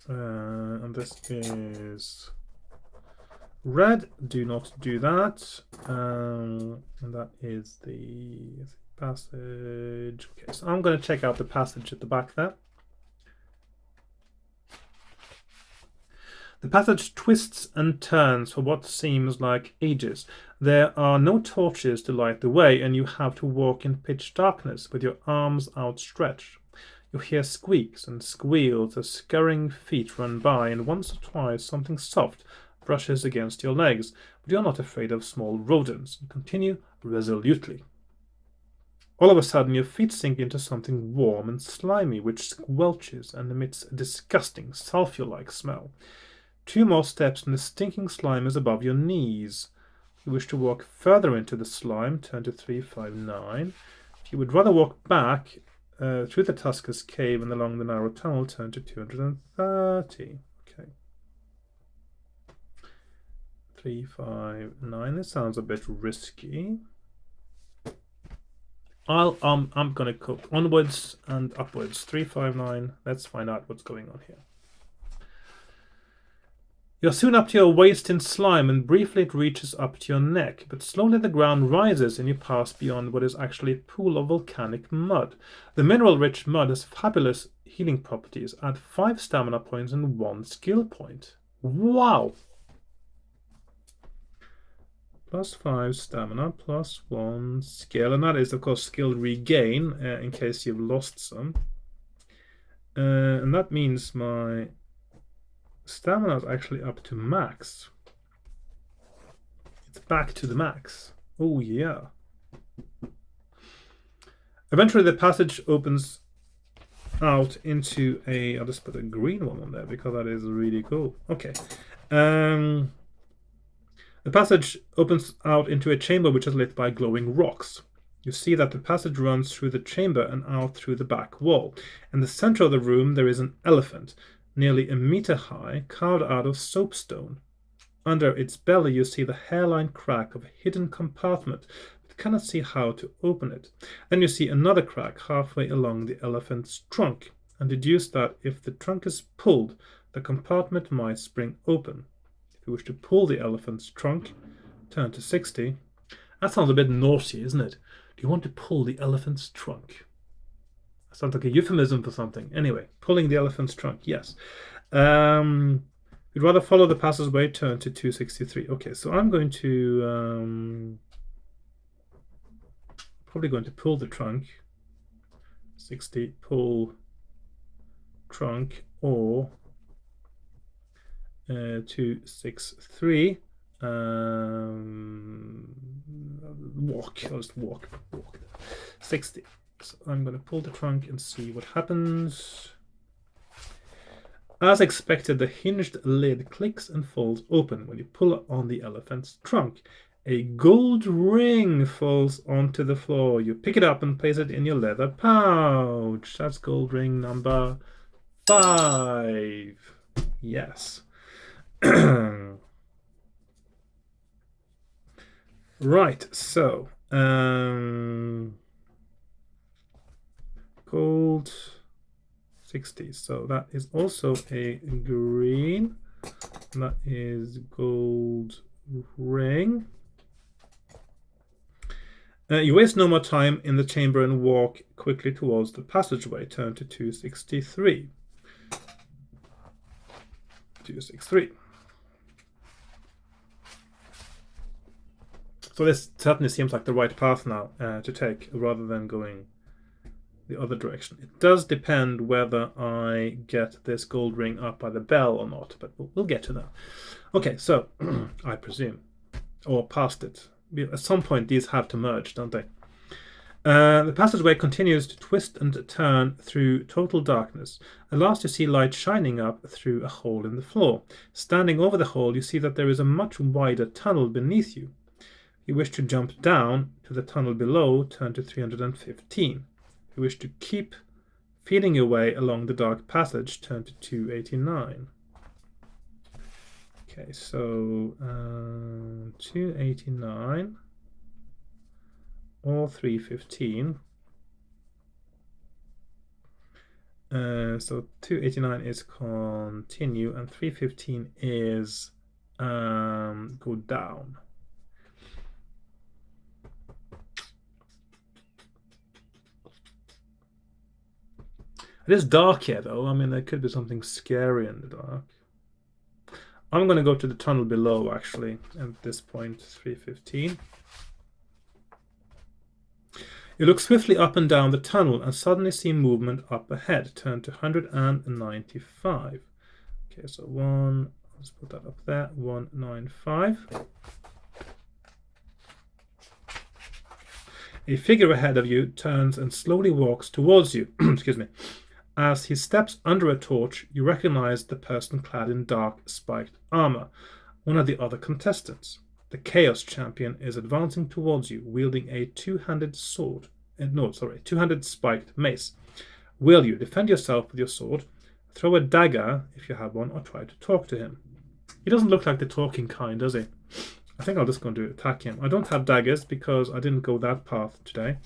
Speaker 1: And this is red. Do not do that. And that is the passage. Okay, so I'm going to check out the passage at the back there. The passage twists and turns for what seems like ages. There are no torches to light the way, and you have to walk in pitch darkness with your arms outstretched. You hear squeaks and squeals as scurrying feet run by, and once or twice something soft brushes against your legs, but you're not afraid of small rodents, and continue resolutely. All of a sudden, your feet sink into something warm and slimy, which squelches and emits a disgusting sulphur-like smell. 2 more steps and the stinking slime is above your knees. If you wish to walk further into the slime, turn to 359. If you would rather walk back through the Tusker's cave and along the narrow tunnel, turn to 230. Okay. 3, 5, 9. This sounds a bit risky. I'm gonna go onwards and upwards. 3, 5, 9. Let's find out what's going on here. You're soon up to your waist in slime, and briefly it reaches up to your neck, but slowly the ground rises and you pass beyond what is actually a pool of volcanic mud. The mineral-rich mud has fabulous healing properties. Add 5 stamina points and 1 skill point. Wow! +5 stamina, +1 skill, and that is of course skill regain in case you've lost some. And that means my stamina is actually up to max. It's back to the max. Oh yeah. Eventually the passage opens out into a... I'll just put a green one on there because that is really cool. Okay. The passage opens out into a chamber which is lit by glowing rocks. You see that the passage runs through the chamber and out through the back wall. In the center of the room there is an elephant, nearly a meter high, carved out of soapstone. Under its belly you see the hairline crack of a hidden compartment, but cannot see how to open it. Then you see another crack halfway along the elephant's trunk, and deduce that if the trunk is pulled, the compartment might spring open. If you wish to pull the elephant's trunk, turn to 60. That sounds a bit naughty, isn't it? Do you want to pull the elephant's trunk? Sounds like a euphemism for something. Anyway, pulling the elephant's trunk, yes. We'd rather follow the passageway, turn to 263. Okay, so I'm going to... probably going to pull the trunk. 60, pull trunk, or 263. Walk, I'll just walk. 60. So I'm going to pull the trunk and see what happens. As expected, the hinged lid clicks and falls open when you pull on the elephant's trunk. A gold ring falls onto the floor. You pick it up and place it in your leather pouch. That's gold ring number 5. Yes. Right, so gold 60. So that is also a green. That is gold ring. You waste no more time in the chamber and walk quickly towards the passageway. Turn to 263. 263. So this certainly seems like the right path now to take, rather than going the other direction. It does depend whether I get this gold ring up by the bell or not, but we'll get to that. Okay, so I presume, or past it. At some point these have to merge, don't they? The passageway continues to twist and turn through total darkness. At last you see light shining up through a hole in the floor. Standing over the hole, you see that there is a much wider tunnel beneath you. If you wish to jump down to the tunnel below, turn to 315. If you wish to keep feeling your way along the dark passage, turn to 289. Okay, so 289 or 315. So 289 is continue and 315 is go down. It is dark here though. I mean, there could be something scary in the dark. I'm going to go to the tunnel below actually at this point, 315. You look swiftly up and down the tunnel and suddenly see movement up ahead. Turn to 195. Okay, so let's put that up there, 195. A figure ahead of you turns and slowly walks towards you. Excuse me. As he steps under a torch, you recognize the person clad in dark spiked armor, one of the other contestants. The Chaos Champion is advancing towards you, wielding a two-handed sword. Two-handed spiked mace. Will you defend yourself with your sword, throw a dagger if you have one, or try to talk to him? He doesn't look like the talking kind, does he? I think I'll just go to attack him. I don't have daggers because I didn't go that path today.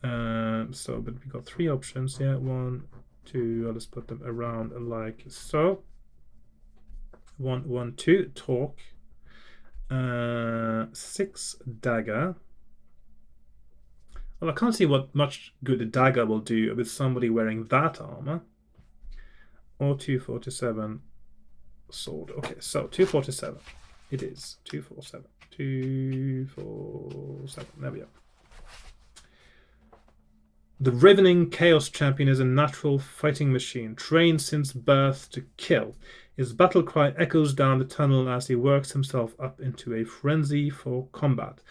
Speaker 1: But we got 3 options here. 1, 2. I'll just put them around like so. 1, 1, 2. Talk. 6 dagger. Well, I can't see what much good a dagger will do with somebody wearing that armor. Or 247 sword. Okay, so 247. It is 247. 247. There we go. The Ravening Chaos Champion is a natural fighting machine, trained since birth to kill. His battle cry echoes down the tunnel as he works himself up into a frenzy for combat.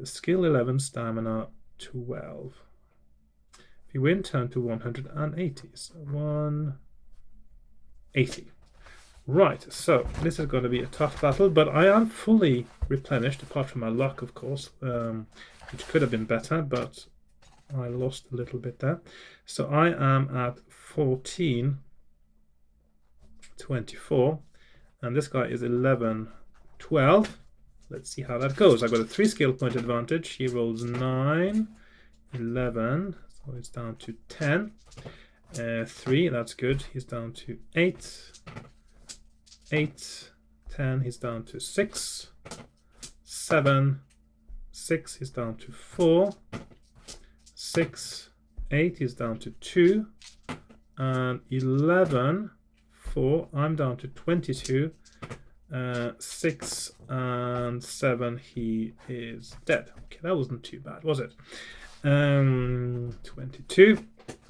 Speaker 1: Skill 11, stamina 12. If you win, turn to 180. So 180. Right, so this is going to be a tough battle, but I am fully replenished, apart from my luck, of course, which could have been better, but I lost a little bit there. So I am at 1424, and this guy is 1112. Let's see how that goes. I've got a 3 skill point advantage. He rolls 9, 11, so it's down to 10. 3, that's good. He's down to 8. 8, 10, he's down to 6. 7, 6, he's down to 4. 6, 8, he's down to 2. And 11, 4, I'm down to 22. 6 and 7, he is dead. Okay, that wasn't too bad, was it? 22,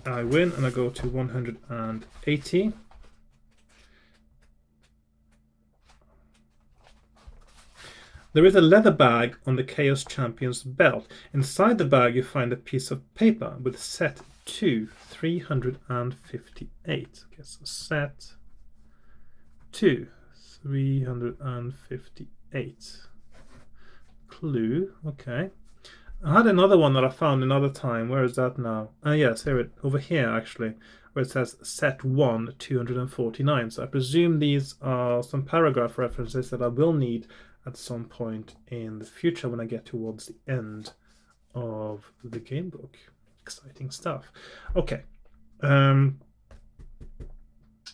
Speaker 1: I win, and I go to 180. There is a leather bag on the Chaos Champion's belt. Inside the bag you find a piece of paper with set 2, 358. Okay, so set 2, 358. Clue, okay. I had another one that I found another time. Where is that now? Yes, here over here actually, where it says set 1, 249. So I presume these are some paragraph references that I will need at some point in the future when I get towards the end of the game book. Exciting stuff. Okay.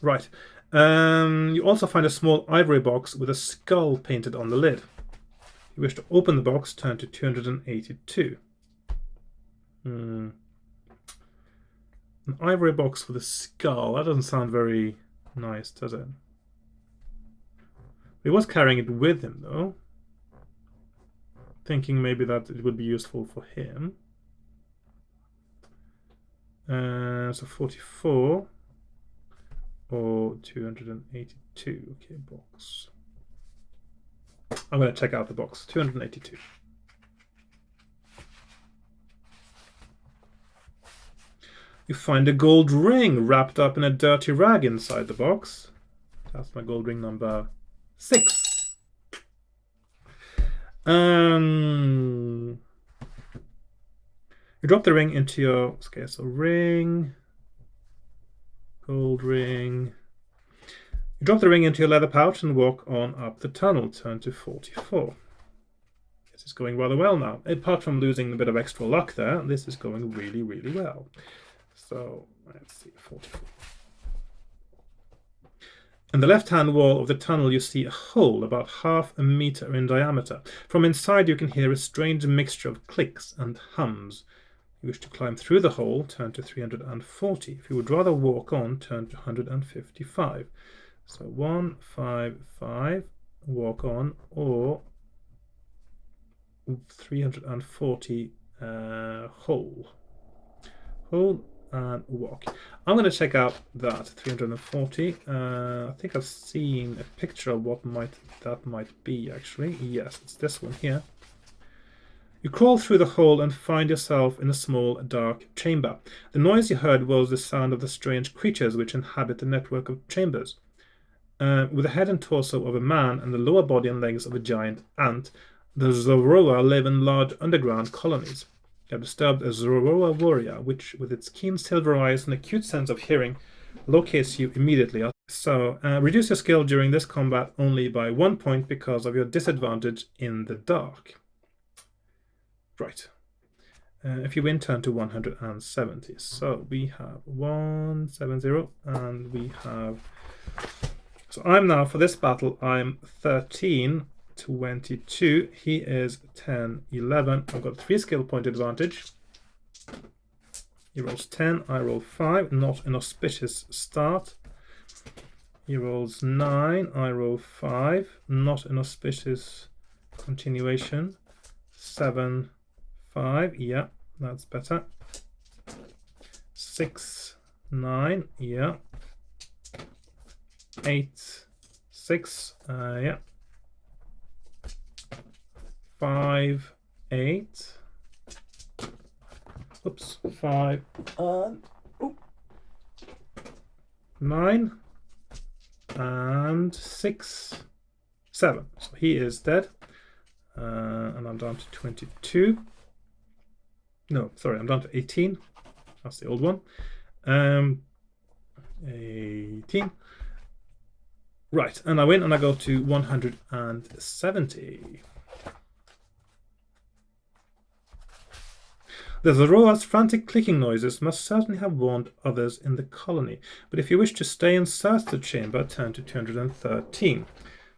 Speaker 1: Right. You also find a small ivory box with a skull painted on the lid. If you wish to open the box, turn to 282. An ivory box with a skull. That doesn't sound very nice, does it? He was carrying it with him, though. Thinking maybe that it would be useful for him. So 44 or 282. Okay, box. I'm going to check out the box. 282. You find a gold ring wrapped up in a dirty rag inside the box. That's my gold ring number 6. You drop the ring into your... Okay, so ring... Gold ring... You drop the ring into your leather pouch and walk on up the tunnel. Turn to 44. This is going rather well now. Apart from losing a bit of extra luck there, this is going really, really well. So, let's see, 44. In the left-hand wall of the tunnel you see a hole about ½ a meter in diameter. From inside you can hear a strange mixture of clicks and hums. If you wish to climb through the hole, turn to 340. If you would rather walk on, turn to 155. So 155, walk on, or 340 hole. Hole and walk. I'm going to check out that 340. I think I've seen a picture of what that might be actually. Yes, it's this one here. You crawl through the hole and find yourself in a small dark chamber. The noise you heard was the sound of the strange creatures which inhabit the network of chambers. With the head and torso of a man and the lower body and legs of a giant ant, the Zoroa live in large underground colonies. You have disturbed a Zoroa warrior, which, with its keen silver eyes and acute sense of hearing, locates you immediately. So reduce your skill during this combat only by 1 point because of your disadvantage in the dark. Right. If you win, turn to 170. So we have 170, and we have. So I'm now, for this battle, I'm 13, 22. He is 10, 11. I've got 3 skill point advantage. He rolls 10, I roll 5. Not an auspicious start. He rolls 9, I roll 5. Not an auspicious continuation. 7, 5. Yeah, that's better. 6, 9. Yeah. 8, 6. Yeah. 5, 8. Oops. 5 and 9 and 6, 7. So he is dead. And I'm down to 22. No, sorry, I'm down to 18. That's the old one. 18. Right, and I win, and I go to 170. The Zoroa's frantic clicking noises must certainly have warned others in the colony, but if you wish to stay and search the chamber, turn to 213.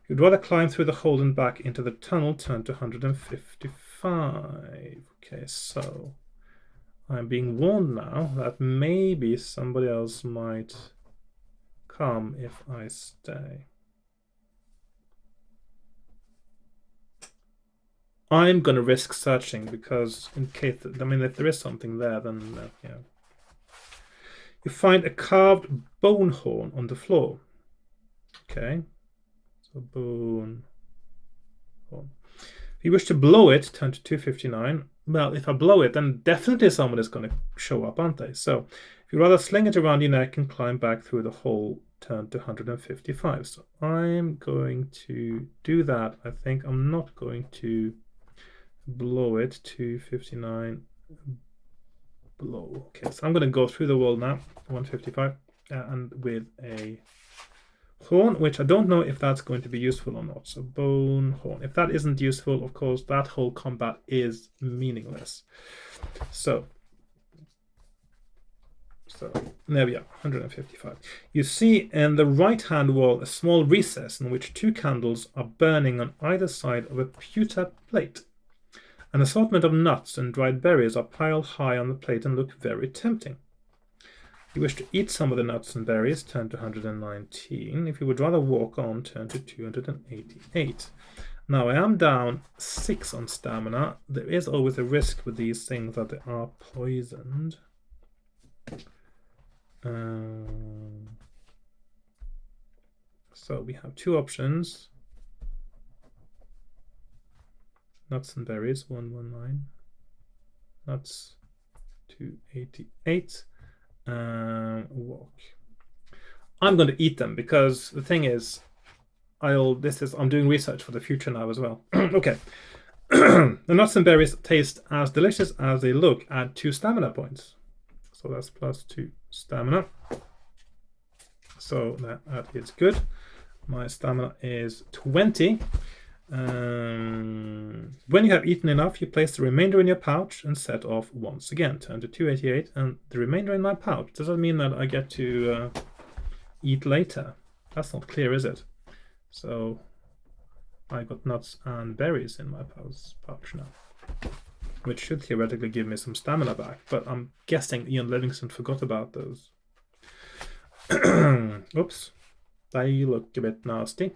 Speaker 1: If you'd rather climb through the hold and back into the tunnel, turn to 155. Okay, so I'm being warned now that maybe somebody else might come if I stay. I'm going to risk searching because in case, I mean, if there is something there, then, yeah. You find a carved bone horn on the floor. Okay. So bone horn. If you wish to blow it, turn to 259. Well, if I blow it, then definitely someone is going to show up, aren't they? So if you rather sling it around your neck and climb back through the hole, turn to 155. So I'm going to do that. I think I'm not going to blow it. 259 blow. Okay, so I'm going to go through the wall now, 155, and with a horn, which I don't know if that's going to be useful or not. So bone horn. If that isn't useful, of course, that whole combat is meaningless. So there we are, 155. You see in the right-hand wall a small recess in which 2 candles are burning on either side of a pewter plate. An assortment of nuts and dried berries are piled high on the plate and look very tempting. If you wish to eat some of the nuts and berries, turn to 119. If you would rather walk on, turn to 288. Now I am down 6 on stamina. There is always a risk with these things that they are poisoned. So we have 2 options. Nuts and berries, 119. Nuts, 288. Walk. I'm going to eat them because the thing is, I'm doing research for the future now as well. Okay. The nuts and berries taste as delicious as they look. Add 2 stamina points. So that's plus 2 stamina. So that is good. My stamina is 20. When you have eaten enough, you place the remainder in your pouch and set off once again. Turn to 288 and the remainder in my pouch. Does that mean that I get to eat later? That's not clear, is it? So I got nuts and berries in my pouch now, which should theoretically give me some stamina back, but I'm guessing Ian Livingston forgot about those. Oops, they look a bit nasty.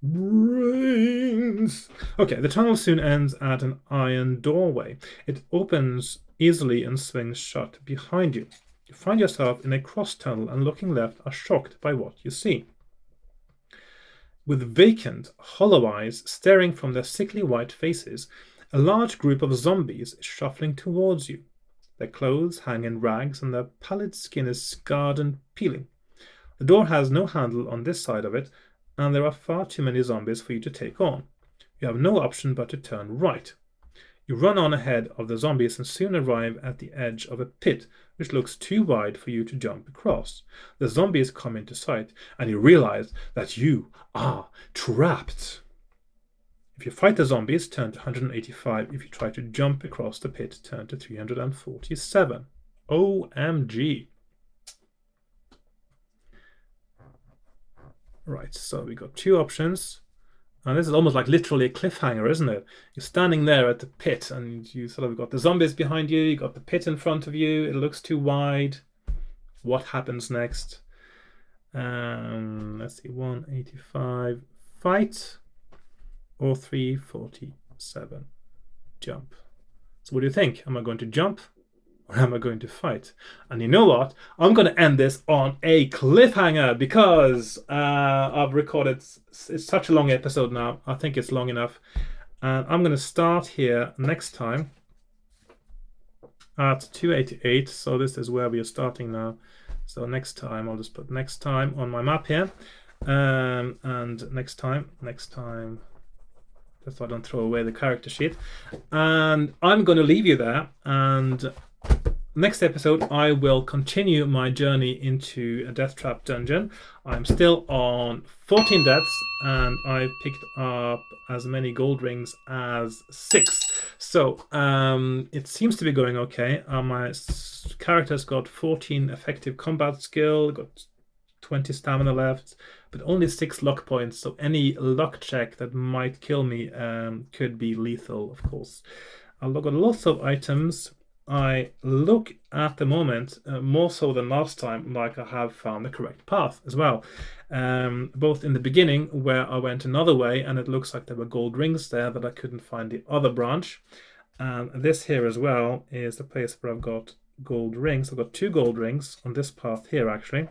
Speaker 1: Brains. Okay, the tunnel soon ends at an iron doorway. It opens easily and swings shut behind you. You find yourself in a cross tunnel and looking left are shocked by what you see. With vacant, hollow eyes staring from their sickly white faces, a large group of zombies is shuffling towards you. Their clothes hang in rags and their pallid skin is scarred and peeling. The door has no handle on this side of it, and there are far too many zombies for you to take on. You have no option but to turn right. You run on ahead of the zombies and soon arrive at the edge of a pit which looks too wide for you to jump across. The zombies come into sight, and you realize that you are trapped. If you fight the zombies, turn to 185. If you try to jump across the pit, turn to 347. OMG. Right, so we got two options. And this is almost like literally a cliffhanger, isn't it? You're standing there at the pit and you sort of got the zombies behind you, you got the pit in front of you, it looks too wide. What happens next? Let's see, 185, fight, or 347, jump. So what do you think? Am I going to jump or am I going to fight? And you know what? I'm going to end this on a cliffhanger because I've recorded, it's such a long episode now. I think it's long enough. And I'm going to start here next time at 288. So this is where we are starting now. So next time, I'll just put next time on my map here. And next time, just so I don't throw away the character sheet. And I'm going to leave you there. And next episode, I will continue my journey into a death trap dungeon. I'm still on 14 deaths, and I've picked up as many gold rings as 6. So it seems to be going okay. My character's got 14 effective combat skill, got 20 stamina left, but only 6 luck points. So any luck check that might kill me could be lethal, of course. I've got lots of items. I look at the moment, more so than last time, like I have found the correct path as well. Both in the beginning, where I went another way, and it looks like there were gold rings there that I couldn't find the other branch. And this here as well is the place where I've got gold rings. I've got 2 gold rings on this path here, actually.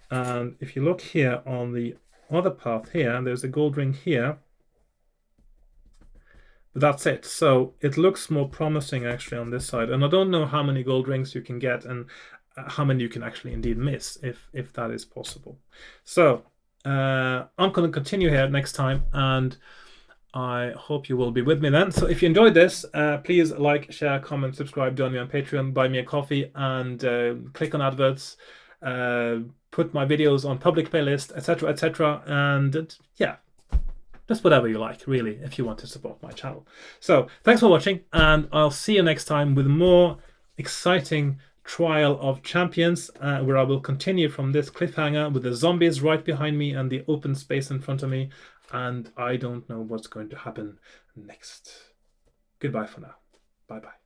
Speaker 1: And if you look here on the other path here, there's a gold ring here. But that's it. So it looks more promising actually on this side. And I don't know how many gold rings you can get and how many you can actually indeed miss, if that is possible. So I'm going to continue here next time, and I hope you will be with me then. So if you enjoyed this, please like, share, comment, subscribe, join me on Patreon, buy me a coffee, and click on adverts, put my videos on public playlist, etc., etc. And yeah, just whatever you like, really, if you want to support my channel. So thanks for watching, and I'll see you next time with more exciting Trial of Champions, where I will continue from this cliffhanger with the zombies right behind me and the open space in front of me, and I don't know what's going to happen next. Goodbye for now. Bye-bye.